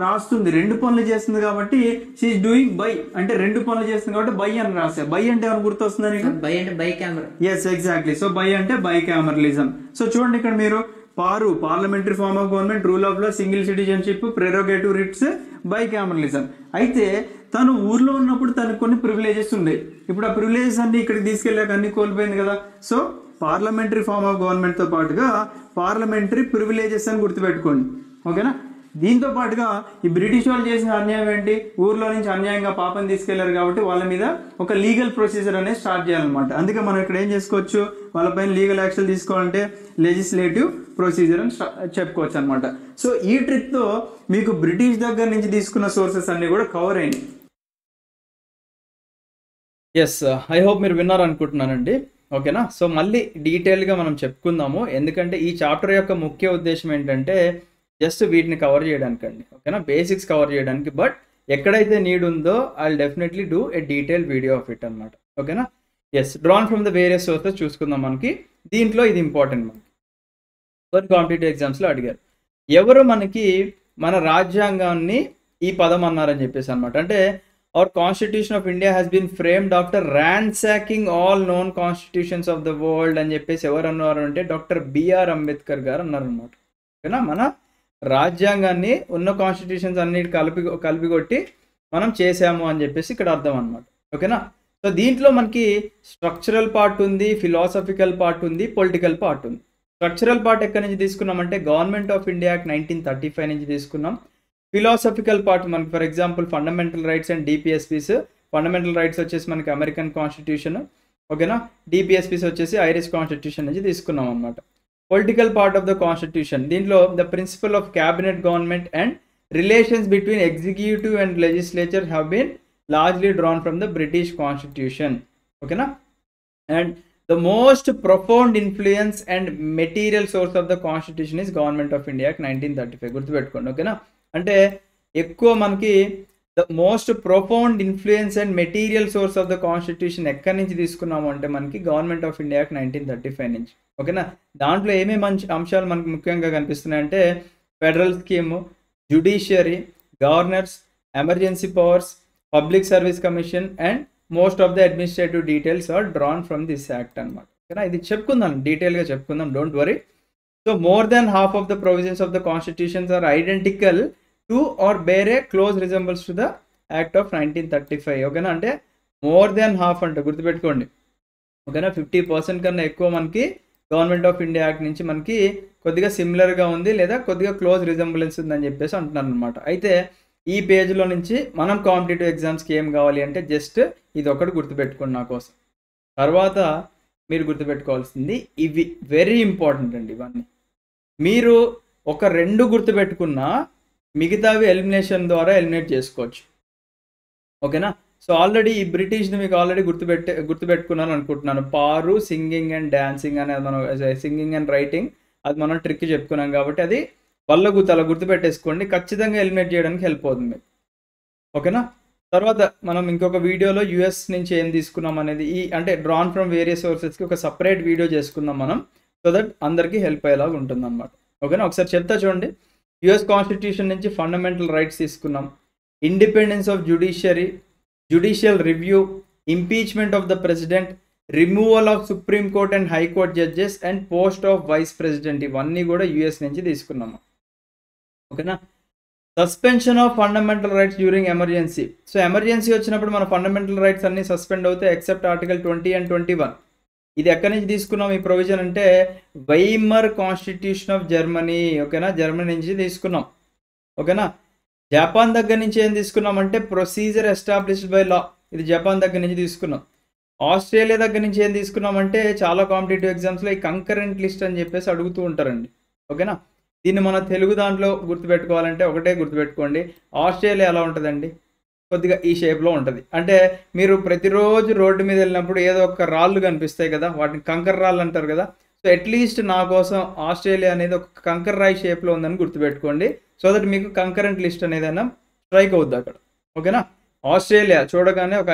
రాస్తుంది, 2 పనులు చేస్తుంది కాబట్టి షీఈ్ డూయింగ్ బై, అంటే 2 పనులు చేస్తుంది కాబట్టి బై అని రాసా. బై అంటే ఏమైనా గుర్తొస్తుందా నీకు? బై అంటే bicameral. Yes, exactly. So bi అంటే బై కెమెరలిజం. సో చూడండి ఇక్కడ మీరు పారు, parliamentary form of government, rule of law, single citizenship, prerogative writs, bicameralism. అయితే తను ఊర్లో ఉన్నప్పుడు తనకు కొన్ని ప్రివిలేజెస్ ఉన్నాయి. ఇప్పుడు ఆ ప్రివిలేజెస్ అన్ని ఇక్కడికి తీసుకెళ్ళాక అన్ని కోల్పోయింది కదా. So parliamentary form of government తో పాటుగా పార్లమెంటరీ ప్రివిలేజెస్ అని గుర్తుపెట్టుకోండి. ఓకేనా. దీంతో పాటుగా ఈ బ్రిటిష్ వాళ్ళు చేసిన అన్యాయం ఏంటి? ఊర్లో నుంచి అన్యాయంగా పాపని తీసుకెళ్లారు కాబట్టి వాళ్ళ మీద ఒక లీగల్ ప్రొసీజర్ అనేది స్టార్ట్ చేయాలన్నమాట. అందుకే మనం ఇక్కడ ఏం చేసుకోవచ్చు, వాళ్ళపైన లీగల్ యాక్షన్ తీసుకోవాలంటే లెజిస్లేటివ్ ప్రొసీజర్ అని చెప్పుకోవచ్చు అనమాట. సో ఈ ట్రిక్ తో మీకు బ్రిటిష్ దగ్గర నుంచి తీసుకున్న సోర్సెస్ అన్ని కూడా కవర్ అయినాయి. ఎస్, ఐ హోప్ మీరు విన్నారు అనుకుంటున్నానండి. ఓకేనా. సో మళ్ళీ డీటెయిల్గా మనం చెప్పుకుందాము, ఎందుకంటే ఈ చాప్టర్ యొక్క ముఖ్య ఉద్దేశం ఏంటంటే జస్ట్ వీటిని కవర్ చేయడానికి అండి. ఓకేనా. బేసిక్స్ కవర్ చేయడానికి. బట్ ఎక్కడైతే నీడ్ ఉందో I will definitely do a detail video of it అనమాట. ఓకేనా. Yes, drawn from the various sources చూసుకుందాం. మనకి దీంట్లో ఇది ఇంపార్టెంట్. మనకి కొన్ని కాంపిటేటివ్ ఎగ్జామ్స్లో అడిగారు, ఎవరు మనకి మన రాజ్యాంగాన్ని ఈ పదం అన్నారని చెప్పేసి అనమాట. అంటే our constitution of India has been framed after ransacking all known constitutions of the world అని చెప్పేసి ఎవరు అన్నారు అంటే డాక్టర్ బిఆర్ అంబేద్కర్ గారు అన్నారనమాట. ఓకేనా, మన రాజ్యాంగాన్ని ఉన్న కాన్స్టిట్యూషన్స్ అన్నిటి కలిపి మనం చేసాము అని చెప్పేసి ఇక్కడ అర్థం అనమాట. ఓకేనా, సో దీంట్లో మనకి స్ట్రక్చరల్ పార్ట్ ఉంది, ఫిలాసఫికల్ పార్ట్ ఉంది, పొలిటికల్ పార్ట్ ఉంది. స్ట్రక్చరల్ పార్ట్ ఎక్కడి నుంచి తీసుకున్నామంటే గవర్నమెంట్ ఆఫ్ ఇండియా యాక్ట్ 1935 నుంచి తీసుకున్నాం. ఫిలాసఫికల్ పార్ట్ మనకి for example fundamental rights and DPSPs. Fundamental rights వచ్చేసి మనకి అమెరికన్ కాన్స్టిట్యూషన్. ఓకేనా, డిపిఎస్పీస్ వచ్చేసి ఐరిష్ కాన్స్టిట్యూషన్ నుంచి తీసుకున్నాం అనమాట. Political part of the constitution, దీంట్లో the principle of cabinet government and relations between executive and legislature have been largely drawn from the British Constitution. Okay na? And the most profound influence and material source of the Constitution is Government of India Act 1935. గుర్తుపెట్టుకోండి. ఓకేనా, అంటే ఎక్కువ మనకి the most profound influence and material source of the constitution ఎక్కడి నుంచి తీసుకున్నాము అంటే మనకి గవర్నమెంట్ ఆఫ్ ఇండియా యాక్ట్ 1935 నుంచి. ఓకేనా, దాంట్లో ఏమేమి మంచి అంశాలు మనకు ముఖ్యంగా కనిపిస్తున్నాయంటే federal scheme, judiciary, governors, emergency powers, public service commission and most of the administrative details are drawn from this act అనమాట. ఓకేనా, ఇది చెప్పుకుందాం, డీటెయిల్గా చెప్పుకుందాం, don't worry. So more than half of the provisions of the constitutions are identical to or bear a close resembles to the act of 1935. ఓకేనా, అంటే more than half అంటే గుర్తుపెట్టుకోండి. ఓకేనా, 50% కన్నా ఎక్కువ మనకి గవర్నమెంట్ ఆఫ్ ఇండియా యాక్ట్ నుంచి మనకి కొద్దిగా సిమిలర్గా ఉంది లేదా కొద్దిగా క్లోజ్ రిజంబులెన్స్ ఉందని చెప్పేసి అంటున్నాను అనమాట. అయితే ఈ పేజ్లో నుంచి మనం కాంపిటేటివ్ ఎగ్జామ్స్కి ఏం కావాలి అంటే జస్ట్ ఇది ఒకటి గుర్తుపెట్టుకోండి నా కోసం. తర్వాత మీరు గుర్తుపెట్టుకోవాల్సింది ఇవి వెరీ ఇంపార్టెంట్ అండి. ఇవన్నీ మీరు ఒక 2 గుర్తుపెట్టుకున్నా మిగతావి ఎలిమినేషన్ ద్వారా ఎలిమినేట్ చేసుకోవచ్చు. ఓకేనా, సో ఆల్రెడీ ఈ బ్రిటిష్ని మీకు ఆల్రెడీ గుర్తుపెట్టుకున్నాను అనుకుంటున్నాను. పారు, సింగింగ్ అండ్ డాన్సింగ్ అనేది మనం సింగింగ్ అండ్ రైటింగ్ అది మనం ట్రిక్ చెప్పుకున్నాం కాబట్టి అది అలా గుర్తుపెట్టేసుకోండి, ఖచ్చితంగా ఎలిమినేట్ చేయడానికి హెల్ప్ అవుతుంది మీకు. ఓకేనా, తర్వాత మనం ఇంకొక వీడియోలో యూఎస్ నుంచి ఏం తీసుకున్నాం అనేది అంటే డ్రాన్ ఫ్రమ్ వేరియస్ సోర్సెస్కి ఒక సపరేట్ వీడియో చేసుకుందాం మనం, సో దట్ అందరికీ హెల్ప్ అయ్యేలాగా ఉంటుంది అనమాట. ఓకేనా, ఒకసారి చెప్తా చూడండి. యుఎస్ కాన్స్టిట్యూషన్ నుంచి ఫండమెంటల్ రైట్స్ తీసుకున్నాం, independence of judiciary, judicial review, impeachment of the president, removal of supreme court and high court judges and post of vice president, ఇవన్నీ కూడా యుఎస్ నుంచి తీసుకున్నాము. ఓకేనా, suspension of fundamental rights during emergency. So emergency వచ్చినప్పుడు మన fundamental rights అన్ని suspend అవుతాయి except article 20 and 21. ఇది ఎక్కడి నుంచి తీసుకున్నాం ఈ ప్రొవిజన్ అంటే వైమర్ కాన్స్టిట్యూషన్ ఆఫ్ జర్మనీ. ఓకేనా, జర్మనీ నుంచి తీసుకున్నాం. ఓకేనా, జపాన్ దగ్గర నుంచి ఏం తీసుకున్నాం అంటే ప్రొసీజర్ ఎస్టాబ్లిష్డ్ బై లా, ఇది జపాన్ దగ్గర నుంచి తీసుకున్నాం. ఆస్ట్రేలియా దగ్గర నుంచి ఏం తీసుకున్నామంటే చాలా కాంపిటేటివ్ ఎగ్జామ్స్లో ఈ కంకరెంట్ లిస్ట్ అని చెప్పేసి అడుగుతూ ఉంటారండి. ఓకేనా, దీన్ని మన తెలుగు దాంట్లో గుర్తుపెట్టుకోవాలంటే ఒకటే గుర్తుపెట్టుకోండి, ఆస్ట్రేలియా ఎలా ఉంటుందండి, కొద్దిగా ఈ షేప్లో ఉంటుంది. అంటే మీరు ప్రతిరోజు రోడ్డు మీద వెళ్ళినప్పుడు ఏదో ఒక రాళ్ళు కనిపిస్తాయి కదా, వాటిని కంకర రాళ్ళు అంటారు కదా. సో అట్లీస్ట్ నా కోసం ఆస్ట్రేలియా అనేది ఒక కంకర రాయి షేప్లో ఉందని గుర్తుపెట్టుకోండి, సో దట్ మీకు కంకరెంట్ లిస్ట్ అనేది అయినా స్ట్రైక్ అవుద్ది అక్కడ. ఓకేనా, ఆస్ట్రేలియా చూడగానే ఒక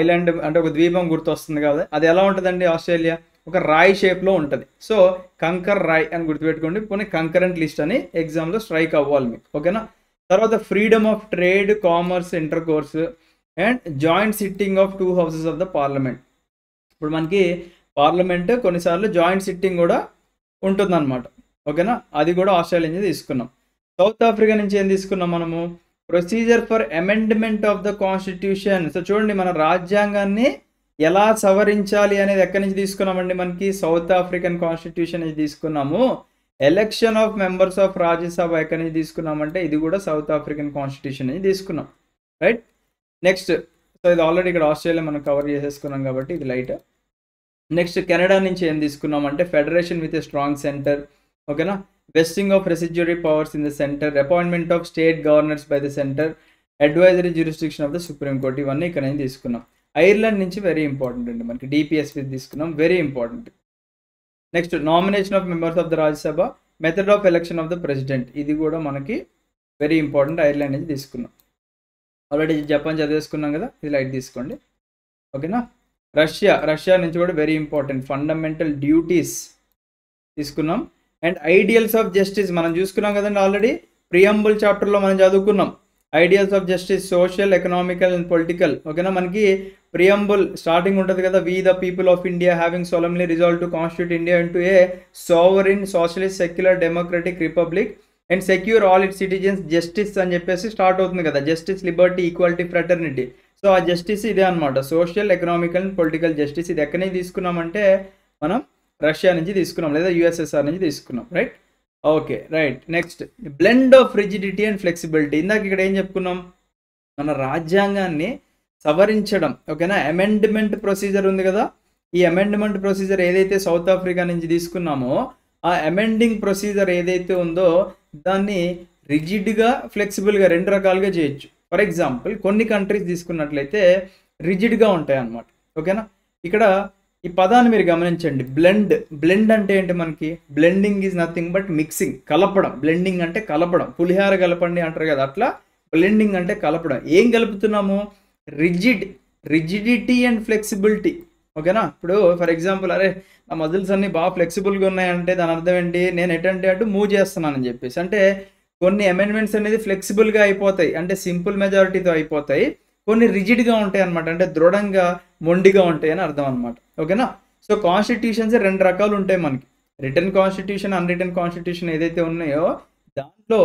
ఐలాండ్ అంటే ఒక ద్వీపం గుర్తొస్తుంది కదా, అది ఎలా ఉంటుందండి ఆస్ట్రేలియా, ఒక రాయి షేప్లో ఉంటుంది. సో కంకర్ రాయ్ అని గుర్తుపెట్టుకోండి, పోనీ కంకరెంట్ లిస్ట్ అని ఎగ్జామ్లో స్ట్రైక్ అవ్వాలి మీకు. ఓకేనా, తర్వాత freedom of trade, commerce, inter course and joint sitting of 2 houses of the parliament. ఇప్పుడు మనకి పార్లమెంట్ కొన్నిసార్లు జాయింట్ సిట్టింగ్ కూడా ఉంటుందన్నమాట. ఓకేనా, అది కూడా ఆస్ట్రేలియా నుంచి తీసుకున్నాం. సౌత్ ఆఫ్రికా నుంచి ఏం తీసుకున్నాం మనము, procedure for amendment of the constitution. So చూడండి, మన రాజ్యాంగాన్ని ఎలా సవరించాలి అనేది ఎక్కడి నుంచి తీసుకున్నామండి, మనకి సౌత్ ఆఫ్రికన్ కాన్స్టిట్యూషన్ నుంచి తీసుకున్నాము. Election of members of Rajya Sabha ఎక్కడి నుంచి తీసుకున్నామంటే ఇది కూడా సౌత్ ఆఫ్రికన్ కాన్స్టిట్యూషన్ నుంచి తీసుకున్నాం. రైట్, నెక్స్ట్, సో ఇది ఆల్రెడీ ఇక్కడ ఆస్ట్రేలియా మనం కవర్ చేసేసుకున్నాం కాబట్టి ఇది లైట్. నెక్స్ట్ కెనడా నుంచి ఏం తీసుకున్నామంటే federation with a strong centre. ఓకేనా, vesting of residuary powers in the centre, appointment of state governors by the centre, advisory jurisdiction of the Supreme Court, ఇవన్నీ ఇక్కడ నుంచి తీసుకున్నాం. ఐర్లాండ్ నుంచి వెరీ ఇంపార్టెంట్ అండి, మనకి డిపిఎస్పీ తీసుకున్నాం, very important. Next nomination of members of the Rajya Sabha, method of election of the president, ఇది కూడా మనకి వెరీ ఇంపార్టెంట్, ఐర్లాండ్ నుంచి తీసుకున్నాం. ఆల్రెడీ జపాన్ చదివేసుకున్నాం కదా, ఇది లైట్ తీసుకోండి. ఓకేనా, రష్యా నుంచి కూడా వెరీ ఇంపార్టెంట్. ఫండమెంటల్ డ్యూటీస్ తీసుకున్నాం. అండ్ ఐడియల్స్ ఆఫ్ జస్టిస్ మనం చూసుకున్నాం కదండి ఆల్రెడీ ప్రియంబుల్ చాప్టర్లో మనం చదువుకున్నాం. Ideals of justice social, economical and political. ఓకేనా, మనకి ప్రియంబుల్ స్టార్టింగ్ ఉంటుంది కదా, we the people of India having solemnly resolved to constitute India into a sovereign socialist secular democratic republic and secure all it citizens justice అని చెప్పేసి start అవుతుంది కదా, justice, liberty, equality, fraternity. So ఆ justice ఇదే అనమాట, social, economical and political justice. ఇది ఎక్కడి నుంచి తీసుకున్నామంటే మనం రష్యా నుంచి తీసుకున్నాం లేదా యుఎస్ఎస్ఆర్ నుంచి తీసుకున్నాం. Right, okay right. Next blend of rigidity and flexibility. ఇందాక ఇక్కడ ఏం చెప్పుకున్నాం, మన రాజ్యాంగాన్ని సవరించడం. ఓకేనా, అమెండ్మెంట్ ప్రొసీజర్ ఉంది కదా, ఈ అమెండ్మెంట్ ప్రొసీజర్ ఏదైతే సౌత్ ఆఫ్రికా నుంచి తీసుకున్నామో ఆ అమెండింగ్ ప్రొసీజర్ ఏదైతే ఉందో దాన్ని రిజిడ్గా, ఫ్లెక్సిబుల్గా రెండు రకాలుగా చేయొచ్చు. ఫర్ ఎగ్జాంపుల్ కొన్ని కంట్రీస్ తీసుకున్నట్లయితే రిజిడ్గా ఉంటాయి అన్నమాట. ఓకేనా, ఇక్కడ ఈ పదాన్ని మీరు గమనించండి, బ్లెండ్ అంటే ఏంటి, మనకి blending is nothing but mixing, కలపడం. బ్లెండింగ్ అంటే కలపడం, పులిహార కలపండి అంటారు కదా, అట్లా బ్లెండింగ్ అంటే కలపడం. ఏం కలుపుతున్నాము, రిజిడిటీ అండ్ ఫ్లెక్సిబిలిటీ. ఓకేనా, ఇప్పుడు ఫర్ ఎగ్జాంపుల్ అరే నా మజిల్స్ అన్ని బాగా ఫ్లెక్సిబుల్గా ఉన్నాయంటే దాని అర్థం ఏంటి, నేను ఎటంటే అటు మూవ్ చేస్తున్నానని చెప్పేసి. అంటే కొన్ని అమెండ్మెంట్స్ అనేది ఫ్లెక్సిబుల్గా అయిపోతాయి, అంటే సింపుల్ మెజారిటీతో అయిపోతాయి. కొన్ని రిజిడ్గా ఉంటాయి అనమాట, అంటే దృఢంగా, మొండిగా ఉంటాయి అని అర్థం అనమాట. ఓకేనా, సో కాన్స్టిట్యూషన్స్ రెండు రకాలు ఉంటాయి మనకి, రిటర్న్ కాన్స్టిట్యూషన్, అన్రిటర్న్ కాన్స్టిట్యూషన్ ఏదైతే ఉన్నాయో దాంట్లో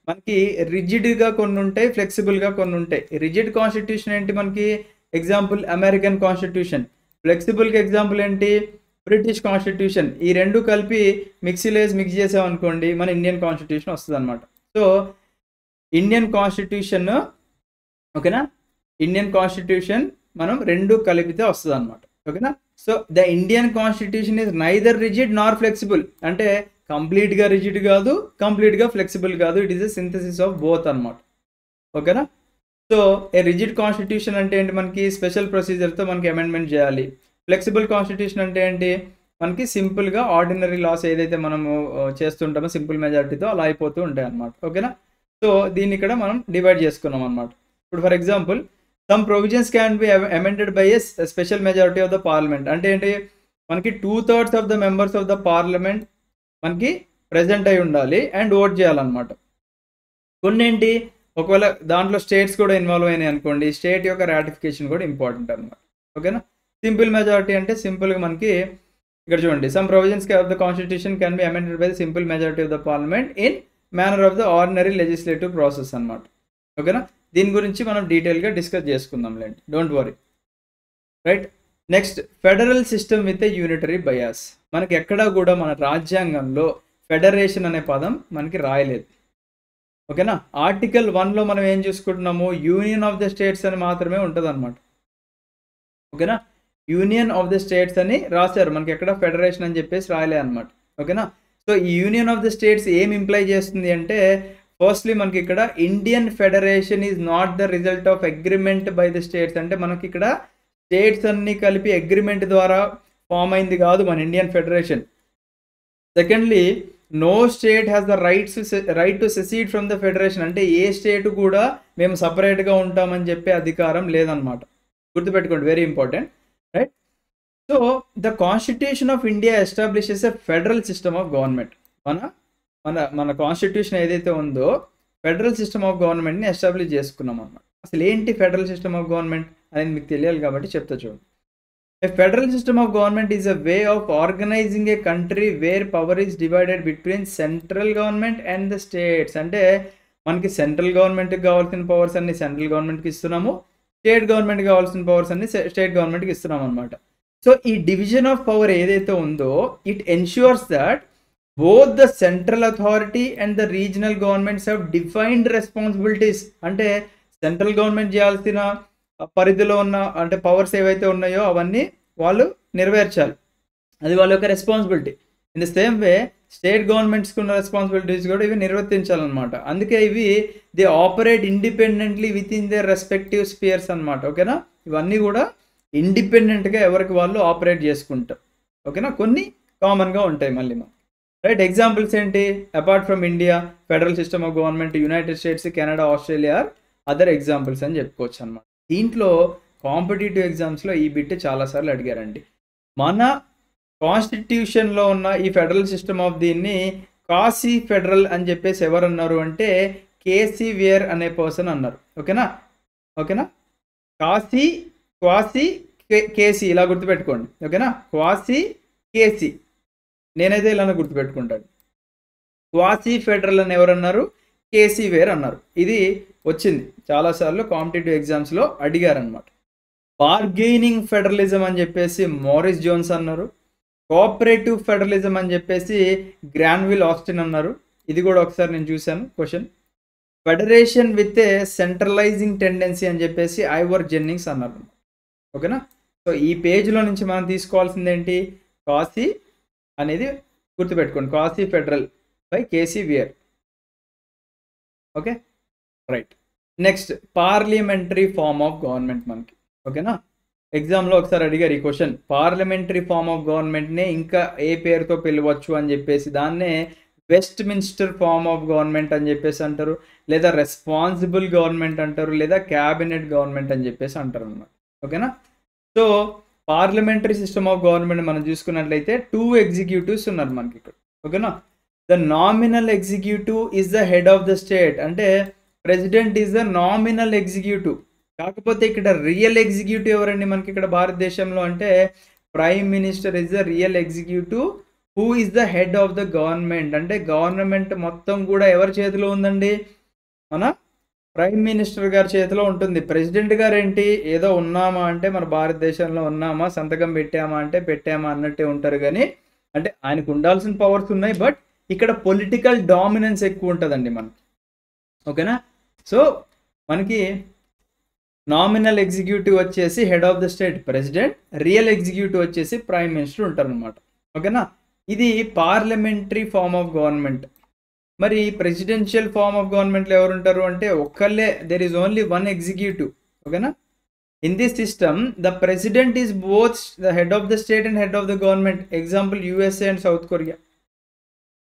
మనకి రిజిడ్గా కొన్ని ఉంటాయి, ఫ్లెక్సిబుల్గా కొన్ని ఉంటాయి. రిజిడ్ కాన్స్టిట్యూషన్ ఏంటి మనకి, ఎగ్జాంపుల్ అమెరికన్ కాన్స్టిట్యూషన్. ఫ్లెక్సిబుల్కి ఎగ్జాంపుల్ ఏంటి, బ్రిటిష్ కాన్స్టిట్యూషన్. ఈ రెండు కలిపి మిక్స్ చేసామనుకోండి మన ఇండియన్ కాన్స్టిట్యూషన్ వస్తుంది అనమాట. సో ఇండియన్ కాన్స్టిట్యూషన్, ఓకేనా, ఇండియన్ కాన్స్టిట్యూషన్ మనం రెండు కలిపితే వస్తుంది అనమాట. ఓకేనా, so the Indian constitution is neither rigid Nar flexible, అంటే కంప్లీట్గా రిజిడ్ కాదు, కంప్లీట్గా ఫ్లెక్సిబుల్ కాదు, it is a synthesis of both అనమాట. ఓకేనా, సో ఏ రిజిడ్ కాన్స్టిట్యూషన్ అంటే ఏంటి, మనకి స్పెషల్ ప్రొసీజర్తో మనకి అమెండ్మెంట్ చేయాలి. ఫ్లెక్సిబుల్ కాన్స్టిట్యూషన్ అంటే ఏంటి, మనకి సింపుల్గా ఆర్డినరీ లాస్ ఏదైతే మనము చేస్తుంటామో సింపుల్ మెజారిటీతో అలా అయిపోతూ ఉంటాయి అన్నమాట. ఓకేనా, సో దీన్ని ఇక్కడ మనం డివైడ్ చేసుకున్నాం అనమాట. ఇప్పుడు for example some provisions can be amended by a special majority of the parliament. అంటే ఏంటి, మనకి 2/3 of the members of the parliament మనకి ప్రెజెంట్ అయి ఉండాలి అండ్ ఓట్ చేయాలన్నమాట. కొన్ని ఏంటి, ఒకవేళ దాంట్లో స్టేట్స్ కూడా ఇన్వాల్వ్ అయినాయి అనుకోండి, స్టేట్ యొక్క రాటిఫికేషన్ కూడా ఇంపార్టెంట్ అనమాట. ఓకేనా, సింపుల్ మెజారిటీ అంటే సింపుల్గా మనకి ఇక్కడ చూడండి, some provisions of the constitution can be amended by the simple majority of the parliament in manner of the ordinary legislative process అనమాట. ఓకేనా, దీని గురించి మనం డీటెయిల్గా డిస్కస్ చేసుకుందాం లేండి, don't worry. Right, next federal system with a unitary bias. మనకి ఎక్కడా కూడా మన రాజ్యాంగంలో ఫెడరేషన్ అనే పదం మనకి రాయలేదు. ఓకేనా, ఆర్టికల్ 1లో మనం ఏం చూసుకుంటున్నాము, యూనియన్ ఆఫ్ ద స్టేట్స్ అని మాత్రమే ఉంటుంది అనమాట. ఓకేనా, యూనియన్ ఆఫ్ ద స్టేట్స్ అని రాశారు, మనకి ఎక్కడ ఫెడరేషన్ అని చెప్పేసి రాయలే అనమాట. ఓకేనా, సో ఈ యూనియన్ ఆఫ్ ద స్టేట్స్ ఏం ఇంప్లై చేస్తుంది అంటే, ఫస్ట్లీ మనకి ఇక్కడ Indian federation is not the result of agreement by the states. అంటే మనకి ఇక్కడ స్టేట్స్ అన్ని కలిపి అగ్రిమెంట్ ద్వారా ఫామ్ అయింది కాదు మన Indian federation. Secondly, no state has the right to secede from the federation. అంటే ఏ స్టేట్ కూడా మేము సపరేట్గా ఉంటామని చెప్పే అధికారం లేదనమాట, గుర్తుపెట్టుకోండి, very important. Right, so the constitution of India establishes a federal system of government. మన కాన్స్టిట్యూషన్ ఏదైతే ఉందో ఫెడరల్ సిస్టమ్ ఆఫ్ గవర్నమెంట్ని ఎస్టాబ్లిష్ చేసుకున్నాం అన్నమాట. అసలు ఏంటి ఫెడరల్ సిస్టమ్ ఆఫ్ గవర్నమెంట్ అనేది మీకు తెలియాలి కాబట్టి చెప్తా చూడండి. A federal system of government is a way of organizing a country where power is divided between central government and the states. అంటే మనకి సెంట్రల్ గవర్నమెంట్కి కావాల్సిన పవర్స్ అన్ని సెంట్రల్ గవర్నమెంట్కి ఇస్తున్నాము, స్టేట్ గవర్నమెంట్కి కావాల్సిన పవర్స్ అన్ని స్టేట్ గవర్నమెంట్కి ఇస్తున్నాం అనమాట. సో ఈ డివిజన్ ఆఫ్ పవర్ ఏదైతే ఉందో it ensures that both the central authority and the regional governments have defined responsibilities. అంటే సెంట్రల్ గవర్నమెంట్ చేయాల్సిన పరిధిలో ఉన్న అంటే పవర్స్ ఏవైతే ఉన్నాయో అవన్నీ వాళ్ళు నెరవేర్చాలి, అది వాళ్ళ యొక్క responsibility. In the same way state గవర్నమెంట్స్కి ఉన్న రెస్పాన్సిబిలిటీస్ కూడా ఇవి నిర్వర్తించాలన్నమాట. అందుకే ఇవి they operate independently within their respective spheres అనమాట. ఓకేనా, ఇవన్నీ కూడా ఇండిపెండెంట్గా ఎవరికి వాళ్ళు ఆపరేట్ చేసుకుంటారు. ఓకేనా, కొన్ని కామన్గా ఉంటాయి మళ్ళీ మనకి. రైట్, ఎగ్జాంపుల్స్ ఏంటి, apart from India federal system of government, United states, Canada, Australia are other examples అని చెప్పుకోవచ్చు అనమాట. దీంట్లో కాంపిటేటివ్ ఎగ్జామ్స్లో ఈ బిట్ చాలాసార్లు అడిగారండి. మన కాన్స్టిట్యూషన్లో ఉన్న ఈ ఫెడరల్ సిస్టమ్ ఆఫ్ దీన్ని కాశీ ఫెడరల్ అని చెప్పేసి ఎవరు అన్నారు అంటే కేసీ వేర్ అనే పర్సన్ అన్నారు. ఓకేనా ఓకేనా క్వాసీ కేసీ ఇలా గుర్తుపెట్టుకోండి. ఓకేనా క్వాసీ కేసీ నేనైతే ఇలానే గుర్తుపెట్టుకుంటాను. క్వాసీ ఫెడరల్ అని ఎవరన్నారు? కేసీ వేర్ అన్నారు. ఇది వచ్చింది చాలాసార్లు కాంపిటేటివ్ ఎగ్జామ్స్లో అడిగారనమాట. బార్గెయినింగ్ ఫెడరలిజం అని చెప్పేసి మారిస్ జోన్స్ అన్నారు. కోఆపరేటివ్ ఫెడరలిజం అని చెప్పేసి గ్రాన్విల్ ఆస్టిన్ అన్నారు. ఇది కూడా ఒకసారి నేను చూశాను question. Federation with a centralising tendency అని చెప్పేసి ఐవర్ జెన్నింగ్స్ అన్నారు. ఓకేనా. సో ఈ పేజ్లో నుంచి మనం తీసుకోవాల్సింది ఏంటి? కాశీ అనేది గుర్తుపెట్టుకోండి. Quasi federal by KC Wheare. Okay right. Next parliamentary form of government మనకి. ఓకేనా ఎగ్జామ్లో ఒకసారి అడిగారు ఈ క్వశ్చన్. పార్లమెంటరీ ఫార్మ్ ఆఫ్ గవర్నమెంట్నే ఇంకా ఏ పేరుతో పిలవచ్చు అని చెప్పేసి దాన్నే Westminster form of government అని చెప్పేసి అంటారు, లేదా రెస్పాన్సిబుల్ గవర్నమెంట్ అంటారు, లేదా క్యాబినెట్ గవర్నమెంట్ అని చెప్పేసి అంటారు అన్నమాట. ఓకేనా. So parliamentary system of government మనం చూసుకున్నట్లయితే 2 ఎగ్జిక్యూటివ్స్ ఉన్నారు మనకి ఇక్కడ. ఓకేనా. The nominal executive is the head of the state. అంటే president is the nominal executive. కాకపోతే ఇక్కడ రియల్ ఎగ్జిక్యూటివ్ ఎవరండి మనకి ఇక్కడ భారతదేశంలో అంటే prime minister is the real executive who is the head of the government. అంటే గవర్నమెంట్ మొత్తం కూడా ఎవరి చేతిలో ఉందండి? మన ప్రైమ్ మినిస్టర్ గారి చేతిలో ఉంటుంది. ప్రెసిడెంట్ గారు ఏంటి, ఏదో ఉన్నామా అంటే మన భారతదేశంలో ఉన్నామా, సంతకం పెట్టామా అంటే పెట్టామా అన్నట్టే ఉంటారు. కానీ అంటే ఆయనకు ఉండాల్సిన పవర్స్ ఉన్నాయి, బట్ ఇక్కడ పొలిటికల్ డామినెన్స్ ఎక్కువ ఉంటుందండి మనకి. ఓకేనా. సో మనకి నామినల్ ఎగ్జిక్యూటివ్ వచ్చేసి head of the state president, real executive వచ్చేసి ప్రైమ్ మినిస్టర్ ఉంటారు అనమాట. ఓకేనా. ఇది పార్లమెంటరీ ఫార్మ్ ఆఫ్ గవర్నమెంట్. మరి ప్రెసిడెన్షియల్ ఫార్మ్ ఆఫ్ గవర్నమెంట్లో ఎవరు ఉంటారు అంటే ఒక్కళ్ళే, దెర్ ఈజ్ ఓన్లీ 1 ఎగ్జిక్యూటివ్. ఓకేనా. In this system the president is both the head of the state and head of the government. Example USA and south Korea.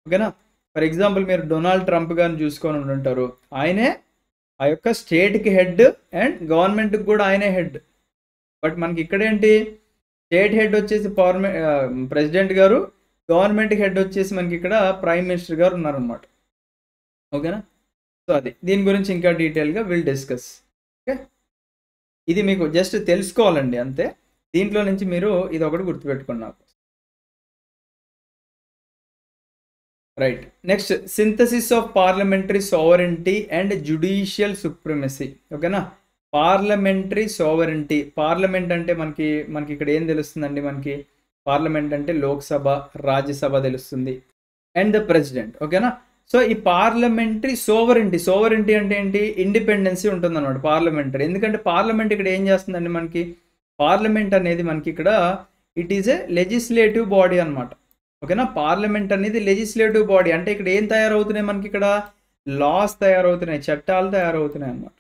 ఓకేనా. For example మీరు Donald Trump గారిని చూసుకొని ఉంటారు. ఆయనే ఆ యొక్క స్టేట్కి హెడ్ అండ్ గవర్నమెంట్కి కూడా ఆయనే హెడ్. బట్ మనకి ఇక్కడ ఏంటి, స్టేట్ హెడ్ వచ్చేసి ప్రెసిడెంట్ గారు, గవర్నమెంట్కి హెడ్ వచ్చేసి మనకి ఇక్కడ ప్రైమ్ మినిస్టర్ గారు ఉన్నారనమాట. ఓకేనా. సో అది దీని గురించి ఇంకా డీటెయిల్గా విల్ డిస్కస్. ఓకే ఇది మీకు జస్ట్ తెలుసుకోవాలండి అంతే. దీంట్లో నుంచి మీరు ఇది ఒకటి గుర్తుపెట్టుకున్నారు. Right. Next synthesis of parliamentary sovereignty and judicial supremacy. ఓకేనా. Parliamentary sovereignty. పార్లమెంట్ అంటే మనకి ఇక్కడ ఏం తెలుస్తుందండి? మనకి పార్లమెంట్ అంటే లోక్సభ, రాజ్యసభ తెలుస్తుంది, అండ్ ద ప్రెసిడెంట్. ఓకేనా. సో ఈ పార్లమెంటరీ సోవరెంటీ అంటే ఏంటి? ఇండిపెండెన్సీ ఉంటుంది అనమాట పార్లమెంటరీ. ఎందుకంటే పార్లమెంట్ ఇక్కడ ఏం చేస్తుందండి? మనకి పార్లమెంట్ అనేది మనకి ఇక్కడ it is a legislative body అనమాట. ఓకేనా. పార్లమెంట్ అనేది లెజిస్లేటివ్ బాడీ. అంటే ఇక్కడ ఏం తయారవుతున్నాయి? మనకి ఇక్కడ లాస్ తయారవుతున్నాయి, చట్టాలు తయారవుతున్నాయి అన్నమాట.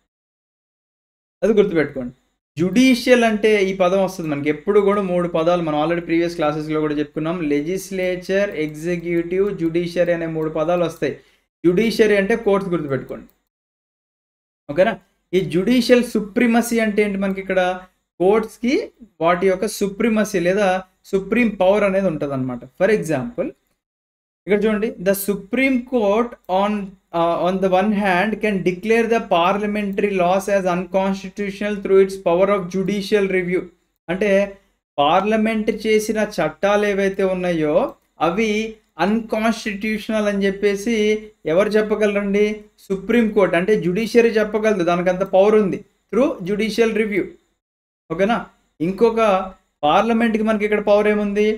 అది గుర్తుపెట్టుకోండి. జ్యుడిషియల్ అంటే ఈ పదం వస్తుంది మనకి ఎప్పుడు కూడా 3 పదాలు మనం ఆల్రెడీ ప్రీవియస్ క్లాసెస్లో కూడా చెప్పుకున్నాం. లెజిస్లేచర్, ఎగ్జిక్యూటివ్, జ్యుడిషియరీ అనే 3 పదాలు వస్తాయి. జ్యుడిషియరీ అంటే కోర్ట్స్ గుర్తుపెట్టుకోండి. ఓకేనా. ఈ జ్యుడిషియల్ సుప్రిమసీ అంటే ఏంటి? మనకి ఇక్కడ కోర్ట్స్కి వాటి యొక్క సుప్రిమసీ లేదా సుప్రీం పవర్ అనేది ఉంటుంది అనమాట. ఫర్ ఎగ్జాంపుల్ ఇక్కడ చూడండి, the Supreme Court on the one hand can declare the parliamentary laws as unconstitutional through its power of judicial review. అంటే పార్లమెంట్ చేసిన చట్టాలు ఏవైతే ఉన్నాయో అవి అన్కాన్స్టిట్యూషనల్ అని చెప్పేసి ఎవరు చెప్పగలరండి? Supreme Court. అంటే జ్యుడిషియరీ చెప్పగలదు, దానికంత పవర్ ఉంది, త్రూ జ్యుడిషియల్ రివ్యూ. ఓకేనా. ఇంకొక పార్లమెంట్కి మనకి ఇక్కడ పవర్ ఏముంది?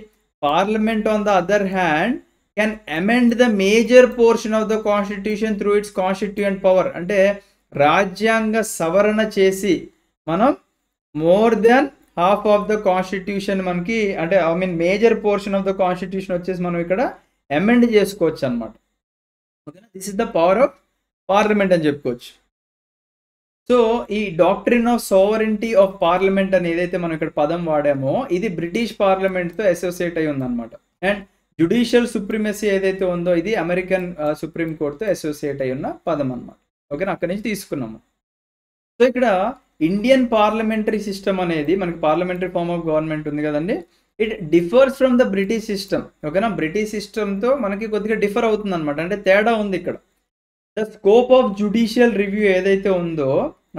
Parliament on the other hand can amend the major portion of the constitution through it's constituent power. అంటే రాజ్యాంగ సవరణ చేసి మనం more than half of the constitution మనకి అంటే major portion of the constitution వచ్చేసి మనం ఇక్కడ అమెండ్ చేసుకోవచ్చు అనమాట. ఓకేనా. This is the power of parliament అని చెప్పుకోవచ్చు. సో ఈ డాక్ట్రిన్ ఆఫ్ సోవరెంటీ ఆఫ్ పార్లమెంట్ అని ఏదైతే మనం ఇక్కడ పదం వాడామో ఇది బ్రిటిష్ పార్లమెంట్తో అసోసియేట్ అయి ఉందన్నమాట. అండ్ జ్యుడిషియల్ సుప్రిమసీ ఏదైతే ఉందో ఇది అమెరికన్ సుప్రీం కోర్టుతో అసోసియేట్ అయి ఉన్న పదం అన్నమాట. ఓకేనా. అక్కడి నుంచి తీసుకున్నాము. సో ఇక్కడ ఇండియన్ పార్లమెంటరీ సిస్టమ్ అనేది మనకి పార్లమెంటరీ ఫార్మ్ ఆఫ్ గవర్నమెంట్ ఉంది కదండి, it differs from the British system. ఓకేనా, బ్రిటిష్ సిస్టమ్తో మనకి కొద్దిగా డిఫర్ అవుతుంది అనమాట, అంటే తేడా ఉంది ఇక్కడ. The scope of judicial review ఏదైతే ఉందో,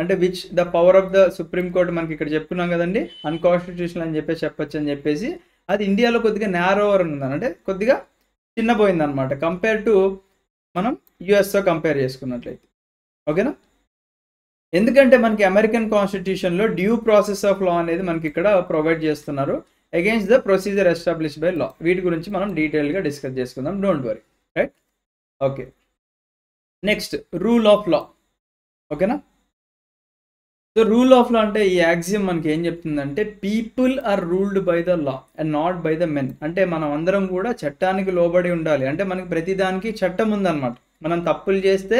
అంటే which the power of the Supreme court మనకి ఇక్కడ చెప్పుకున్నాం కదండి, అన్కాన్స్టిట్యూషనల్ అని చెప్పొచ్చు అని చెప్పేసి, అది ఇండియాలో కొద్దిగా నేరోవర్ ఉందని, అంటే కొద్దిగా చిన్నపోయింది అనమాట కంపేర్ టు మనం యుఎస్తో కంపేర్ చేసుకున్నట్లయితే. ఓకేనా, ఎందుకంటే మనకి అమెరికన్ కాన్స్టిట్యూషన్లో డ్యూ ప్రాసెస్ ఆఫ్ లా అనేది మనకి ఇక్కడ ప్రొవైడ్ చేస్తున్నారు against the procedure established by law. వీటి గురించి మనం డీటెయిల్గా డిస్కస్ చేసుకుందాం, don't worry, right. Okay, next rule of లా. ఓకేనా, సో రూల్ ఆఫ్ లా అంటే ఈ యాక్సియం మనకి ఏం చెప్తుందంటే, people are ruled by the law and not by the men. అంటే మనం అందరం కూడా చట్టానికి లోబడి ఉండాలి, అంటే మనకి ప్రతిదానికి చట్టం ఉందన్నమాట. మనం తప్పులు చేస్తే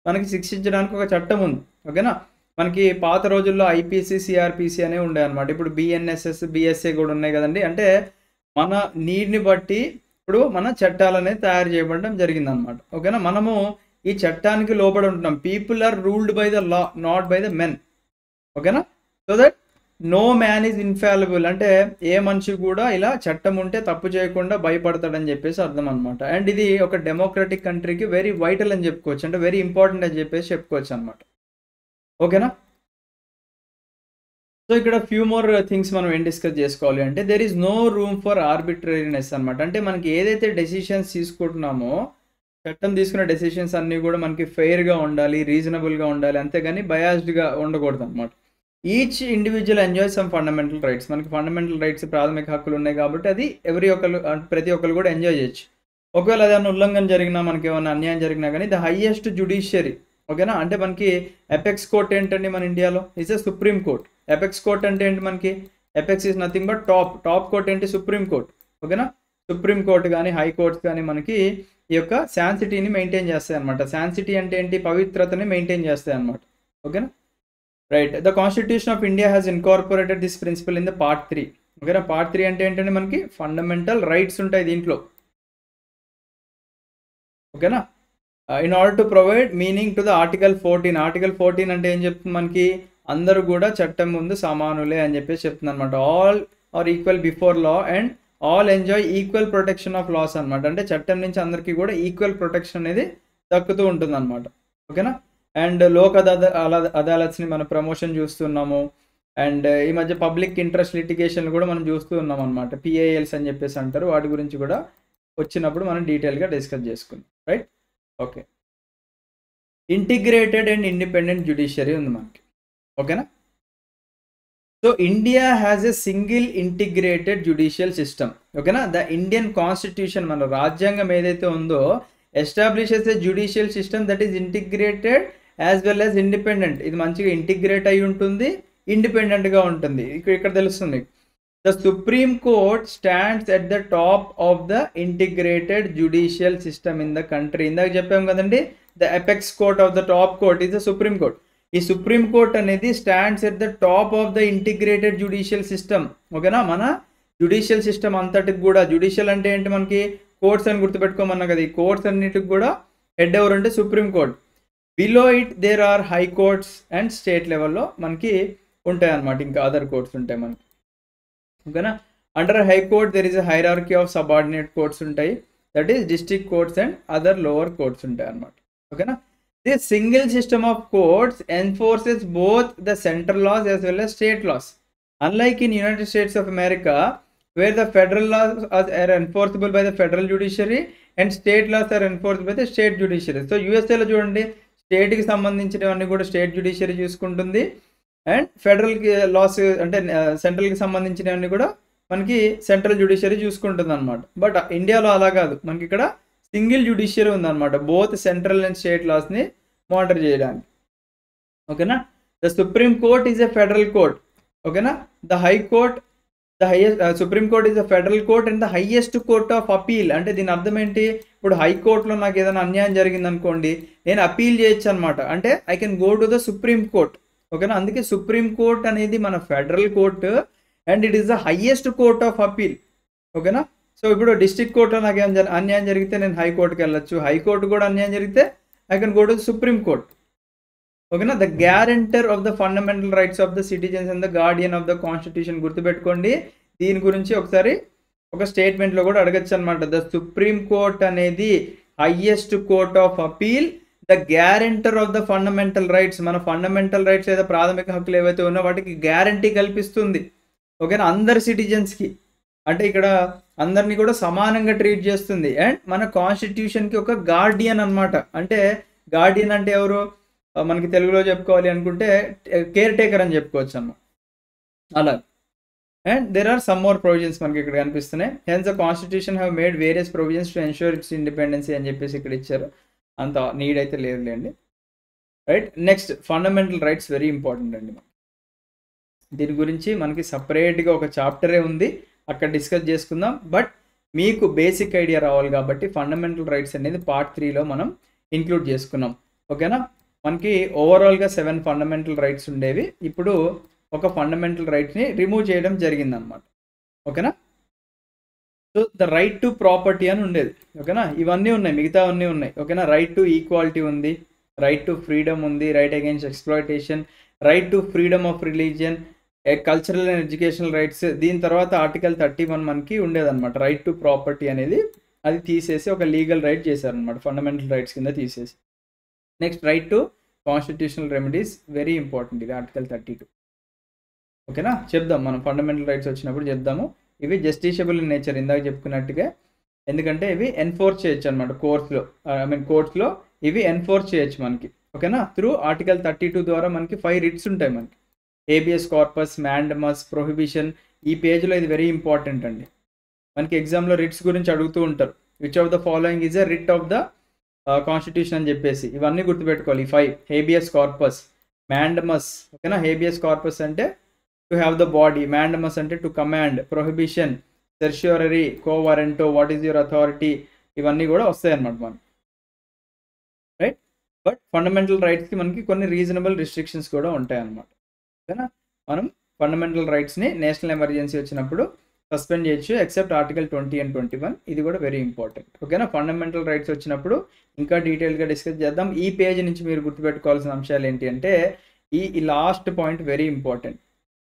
మనకి శిక్షించడానికి ఒక చట్టం ఉంది. ఓకేనా, మనకి పాత రోజుల్లో ఐపీసీ సిఆర్పిసి అనేవి ఉండే అనమాట. ఇప్పుడు బిఎన్ఎస్ఎస్ బిఎస్ఏ కూడా ఉన్నాయి కదండి. అంటే మన నీడ్ని బట్టి ఇప్పుడు మన చట్టాలు అనేది తయారు చేయబడడం జరిగిందనమాట. ఓకేనా, మనము ఈ చట్టానికి లోబడి ఉంటున్నాం. People are ruled by the law not by the men. ఓకేనా, so that no man is infallible, అంటే ఏ మనిషి కూడా ఇలా చట్టం ఉంటే తప్పు చేయకుండా భయపడతాడని చెప్పేసి అర్థం అనమాట. అండ్ ఇది ఒక డెమోక్రటిక్ కంట్రీకి వెరీ వైటల్ అని చెప్పుకోవచ్చు, అంటే వెరీ ఇంపార్టెంట్ అని చెప్పేసి చెప్పుకోవచ్చు అనమాట. ఓకేనా, సో ఇక్కడ ఫ్యూ మోర్ థింగ్స్ మనం ఏం డిస్కస్ చేసుకోవాలి అంటే, there is no room for arbitrariness అనమాట. అంటే మనకి ఏదైతే డెసిషన్స్ తీసుకుంటున్నామో, చట్టం తీసుకున్న డెసిషన్స్ అన్నీ కూడా మనకి ఫెయిర్గా ఉండాలి, రీజనబుల్గా ఉండాలి, అంతేగాని బయాస్డ్గా ఉండకూడదు అనమాట. Each individual enjoy some fundamental rights. మనకి ఫండమెంటల్ రైట్స్ ప్రాథమిక హక్కులు ఉన్నాయి కాబట్టి అది ప్రతి ఒక్కరు కూడా ఎంజాయ్ చేయొచ్చు. ఒకవేళ ఏదైనా ఉల్లంఘన జరిగినా, మనకి ఏమైనా అన్యాయం జరిగినా కానీ ద హైయెస్ట్ జ్యుడిషియరీ. ఓకేనా, అంటే మనకి ఎపెక్స్ కోర్ట్ ఏంటండి మన ఇండియాలో, is a supreme court. Apex court అంటే ఏంటి, మనకి apex is nothing but top court ఏంటి, సుప్రీం కోర్ట్. ఓకేనా, సుప్రీం కోర్ట్ కానీ హై కోర్ట్స్ కానీ మనకి ఈ యొక్క శాన్సిటీని మెయింటైన్ చేస్తాయి అనమాట. శాన్సిటీ అంటే ఏంటి, పవిత్రతని మెయింటైన్ చేస్తాయి అనమాట. ఓకేనా, right. The constitution of India has incorporated this principle in the part 3. ఓకేనా, పార్ట్ 3 అంటే ఏంటంటే మనకి ఫండమెంటల్ రైట్స్ ఉంటాయి దీంట్లో. ఓకేనా, in order to provide meaning to the article 14. Article 14 అంటే ఏం చెప్తుంది మనకి, అందరూ కూడా చట్టం ముందు సమానులే అని చెప్పేసి చెప్తుంది అనమాట. All are equal before law and all enjoy equal protection of laws అనమాట. అంటే చట్టం నుంచి అందరికీ కూడా ఈక్వల్ ప్రొటెక్షన్ అనేది దక్కుతూ ఉంటుంది అనమాట. ఓకేనా, అండ్ లోక్ అదాలత్స్ని మనం ప్రమోషన్ చూస్తున్నాము. అండ్ ఈ మధ్య పబ్లిక్ ఇంట్రెస్ట్ లిటిగేషన్ కూడా మనం చూస్తూ ఉన్నాం అనమాట. పిఐఎల్స్ అని చెప్పేసి అంటారు. వాటి గురించి కూడా వచ్చినప్పుడు మనం డీటెయిల్గా డిస్కస్ చేసుకుందాం, right. Okay, integrated and independent judiciary ఉంది మనకి. ఓకేనా, so India has a single integrated judicial system. ఓకేనా, ద ఇండియన్ కాన్స్టిట్యూషన్, మన రాజ్యాంగం ఏదైతే ఉందో, establishes a judicial system that is integrated as well as independent. ఇది మంచిగా ఇంటిగ్రేట్ అయి ఉంటుంది, ఇండిపెండెంట్గా ఉంటుంది. ఇక్కడ తెలుస్తుంది, the Supreme court stands at the top of the integrated judicial system in the country. ఇందాక చెప్పాం కదండి, the apex court of the top court is the Supreme court. ఈ సుప్రీం కోర్ట్ అనేది stands at the top of the integrated judicial system. ఓకేనా, మన judicial system అంతటికి కూడా, judicial అంటే ఏంటి మనకి కోర్ట్స్ అని గుర్తుపెట్టుకోమన్నా కదా, ఈ కోర్ట్స్ అన్నిటికి కూడా హెడ్ ఎవరు అంటే supreme court. Below it there are high courts and state లెవెల్లో మనకి ఉంటాయి అన్నమాట, ఇంకా అదర్ కోర్ట్స్ ఉంటాయి మనకి. ఓకేనా, under high court there is a hierarchy of subordinate courts ఉంటాయి, that is district courts and other lower courts ఉంటాయి అన్నమాట. ఓకేనా, this single system of courts enforces both the central laws as well as state laws. Unlike in United States of America where the federal laws are enforceable by the federal judiciary and state laws are enforced by the state judiciary. So యూఎస్ఏలో చూడండి, స్టేట్కి సంబంధించినవన్నీ కూడా state judiciary చూసుకుంటుంది, and federal loss అంటే సెంట్రల్కి సంబంధించినవన్నీ కూడా మనకి సెంట్రల్ జ్యుడిషియరీ చూసుకుంటుంది అనమాట. బట్ ఇండియాలో అలా కాదు, మనకి ఇక్కడ సింగిల్ జ్యుడిషియరీ ఉందన్నమాట, బోత్ సెంట్రల్ అండ్ స్టేట్ లాస్ని మానిటర్ చేయడానికి. ఓకేనా, the Supreme Court is a federal court. ఓకేనా, the high court the highest Supreme Court is a federal court and the highest court of appeal. అంటే దీని అర్థం ఏంటి, ఇప్పుడు హైకోర్టులో నాకు ఏదైనా అన్యాయం జరిగింది అనుకోండి, నేను అపీల్ చేయొచ్చు అనమాట, అంటే I can go to the Supreme Court. ఓకేనా, అందుకే సుప్రీం కోర్ట్ అనేది మన federal court and it is the highest court of appeal. ఓకేనా, సో ఇప్పుడు డిస్ట్రిక్ట్ కోర్టులో నాకు అన్యాయం జరిగితే నేను హైకోర్టుకి వెళ్ళొచ్చు, హైకోర్టు కూడా అన్యాయం జరిగితే I can go to Supreme Court. ఓకేనా. The guarantor of the fundamental rights of the citizens and the guardian of the constitution. గుర్తుపెట్టుకోండి, దీని గురించి ఒకసారి ఒక స్టేట్మెంట్లో కూడా అడగచ్చు అనమాట. ద సుప్రీం కోర్ట్ అనేది highest court of appeal, the guarantor of the fundamental rights. మన ఫండమెంటల్ రైట్స్ లేదా ప్రాథమిక హక్కులు ఏవైతే ఉన్నా వాటికి గ్యారంటీ కల్పిస్తుంది. ఓకేనా, అందరి సిటిజన్స్కి. అంటే ఇక్కడ అందరినీ కూడా సమానంగా ట్రీట్ చేస్తుంది. అండ్ మన కాన్స్టిట్యూషన్కి ఒక గార్డియన్ అనమాట. అంటే గార్డియన్ అంటే ఎవరు, మనకి తెలుగులో చెప్పుకోవాలి అనుకుంటే కేర్ టేకర్ అని చెప్పుకోవచ్చు అన్నమాట. అలా. And there are some more provisions మనకి ఇక్కడ కనిపిస్తున్నాయి. Hence the constitution have made various provisions to ensure its independency అని చెప్పేసి ఇక్కడ ఇచ్చారు. అంత నీడ్ అయితే లేదులేండి. Right. Next fundamental rights very important అండి. దీని గురించి మనకి సపరేట్గా ఒక చాప్టరే ఉంది, అక్కడ డిస్కస్ చేసుకుందాం. బట్ మీకు బేసిక్ ఐడియా రావాలి కాబట్టి ఫండమెంటల్ రైట్స్ అనేది పార్ట్ 3లో మనం ఇంక్లూడ్ చేసుకున్నాం. ఓకేనా. మనకి ఓవరాల్గా 7 ఫండమెంటల్ రైట్స్ ఉండేవి. ఇప్పుడు ఒక ఫండమెంటల్ రైట్ని రిమూవ్ చేయడం జరిగిందనమాట. ఓకేనా. So the right to property అని ఉండేది. ఓకేనా, ఇవన్నీ ఉన్నాయి, మిగతా అన్నీ ఉన్నాయి. ఓకేనా, రైట్ టు ఈక్వాలిటీ ఉంది, రైట్ టు ఫ్రీడమ్ ఉంది, right against exploitation, right to freedom of religion, cultural and educational rights. దీని తర్వాత ఆర్టికల్ 31 మనకి ఉండేదన్నమాట. రైట్ టు ప్రాపర్టీ అనేది అది తీసేసి ఒక లీగల్ రైట్ చేశారనమాట, ఫండమెంటల్ రైట్స్ కింద తీసేసి. Next right to constitutional remedies, very important ఇది ఆర్టికల్ 32. ఓకేనా, చెప్దాం మనం ఫండమెంటల్ రైట్స్ వచ్చినప్పుడు చెప్దాము. ఇవి జస్టిషియబుల్ ఇన్ నేచర్ ఇందాక చెప్పుకున్నట్టుగా, ఎందుకంటే ఇవి ఎన్ఫోర్స్ చేయొచ్చు అనమాట కోర్ట్స్లో ఇవి ఎన్ఫోర్స్ చేయొచ్చు మనకి. ఓకేనా, త్రూ ఆర్టికల్ 32 ద్వారా మనకి 5 రిట్స్ ఉంటాయి మనకి. ABS corpus, mandamus, prohibition. ఈ పేజ్లో ఇది వెరీ ఇంపార్టెంట్ అండి. మనకి ఎగ్జామ్లో రిట్స్ గురించి అడుగుతూ ఉంటారు. Which of the following is a writ of the constitution అని చెప్పేసి ఇవన్నీ గుర్తుపెట్టుకోవాలి. 5 హేబియస్ కార్పస్, మ్యాండమస్. ఓకేనా, హేబియస్ కార్పస్ అంటే to have the body, mandamus అంటే to command, prohibition, certiorari, quo warranto, what is your authority, ఇవన్నీ కూడా వస్తాయి అన్నమాట మనకి. రైట్. బట్ ఫండమెంటల్ రైట్స్కి మనకి కొన్ని రీజనబుల్ రిస్ట్రిక్షన్స్ కూడా ఉంటాయి అన్నమాట. ఓకేనా, మనం ఫండమెంటల్ రైట్స్ని నేషనల్ ఎమర్జెన్సీ వచ్చినప్పుడు సస్పెండ్ చేయొచ్చు ఎక్సెప్ట్ ఆర్టికల్ 20 and 21. ఇది కూడా వెరీ ఇంపార్టెంట్. ఓకేనా, ఫండమెంటల్ రైట్స్ వచ్చినప్పుడు ఇంకా డీటెయిల్గా డిస్కస్ చేద్దాం. ఈ పేజ్ నుంచి మీరు గుర్తుపెట్టుకోవాల్సిన అంశాలు ఏంటి అంటే ఈ last point very important.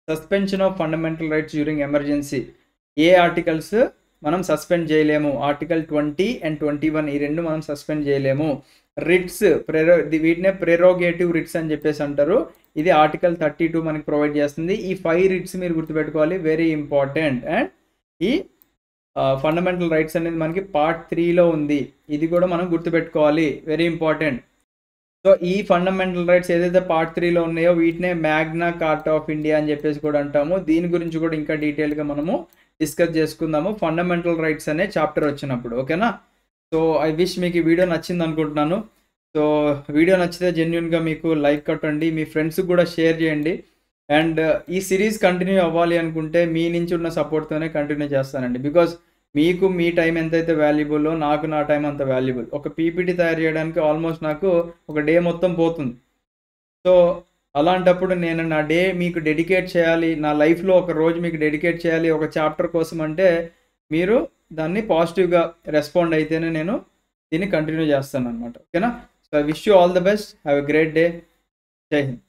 Suspension of fundamental rights during emergency. A articles మనం సస్పెండ్ చేయలేము? ఆర్టికల్ 20 and 21 ఈ రెండు మనం సస్పెండ్ చేయలేము. రిట్స్ వీటినే ప్రెరోగేటివ్ రిట్స్ అని చెప్పేసి అంటారు. ఇది ఆర్టికల్ 32 మనకి ప్రొవైడ్ చేస్తుంది. ఈ 5 రిట్స్ మీరు గుర్తుపెట్టుకోవాలి, వెరీ ఇంపార్టెంట్. అండ్ ఈ ఫండమెంటల్ రైట్స్ అనేది మనకి పార్ట్ 3లో ఉంది, ఇది కూడా మనం గుర్తుపెట్టుకోవాలి, వెరీ ఇంపార్టెంట్. సో ఈ ఫండమెంటల్ రైట్స్ ఏదైతే పార్ట్ 3లో ఉన్నాయో వీటినే మ్యాగ్నా కార్టా ఆఫ్ ఇండియా అని చెప్పేసి కూడా అంటాము. దీని గురించి కూడా ఇంకా డీటెయిల్గా మనము డిస్కస్ చేసుకుందాము ఫండమెంటల్ రైట్స్ అనే చాప్టర్ వచ్చినప్పుడు. ఓకేనా. సో ఐ విష్ మీకు ఈ వీడియో నచ్చింది అనుకుంటున్నాను. సో వీడియో నచ్చితే జెన్యున్గా మీకు లైక్ కొట్టండి, మీ ఫ్రెండ్స్కి కూడా షేర్ చేయండి. అండ్ ఈ సిరీస్ కంటిన్యూ అవ్వాలి అనుకుంటే మీ నుంచి ఉన్న సపోర్ట్తోనే కంటిన్యూ చేస్తానండి. బికాజ్ మీకు మీ టైం ఎంతైతే వాల్యుబుల్లో నాకు నా టైం అంత వాల్యుబుల్. ఒక పీపీటీ తయారు చేయడానికి ఆల్మోస్ట్ నాకు ఒక డే మొత్తం పోతుంది. సో అలాంటప్పుడు నేను నా డే మీకు డెడికేట్ చేయాలి, నా లైఫ్లో ఒక రోజు మీకు డెడికేట్ చేయాలి ఒక చాప్టర్ కోసం అంటే మీరు దాన్ని పాజిటివ్గా రెస్పాండ్ అయితేనే నేను దీన్ని కంటిన్యూ చేస్తాను అనమాట. ఓకేనా. So I wish you all the best, have a great day. జై హింద్.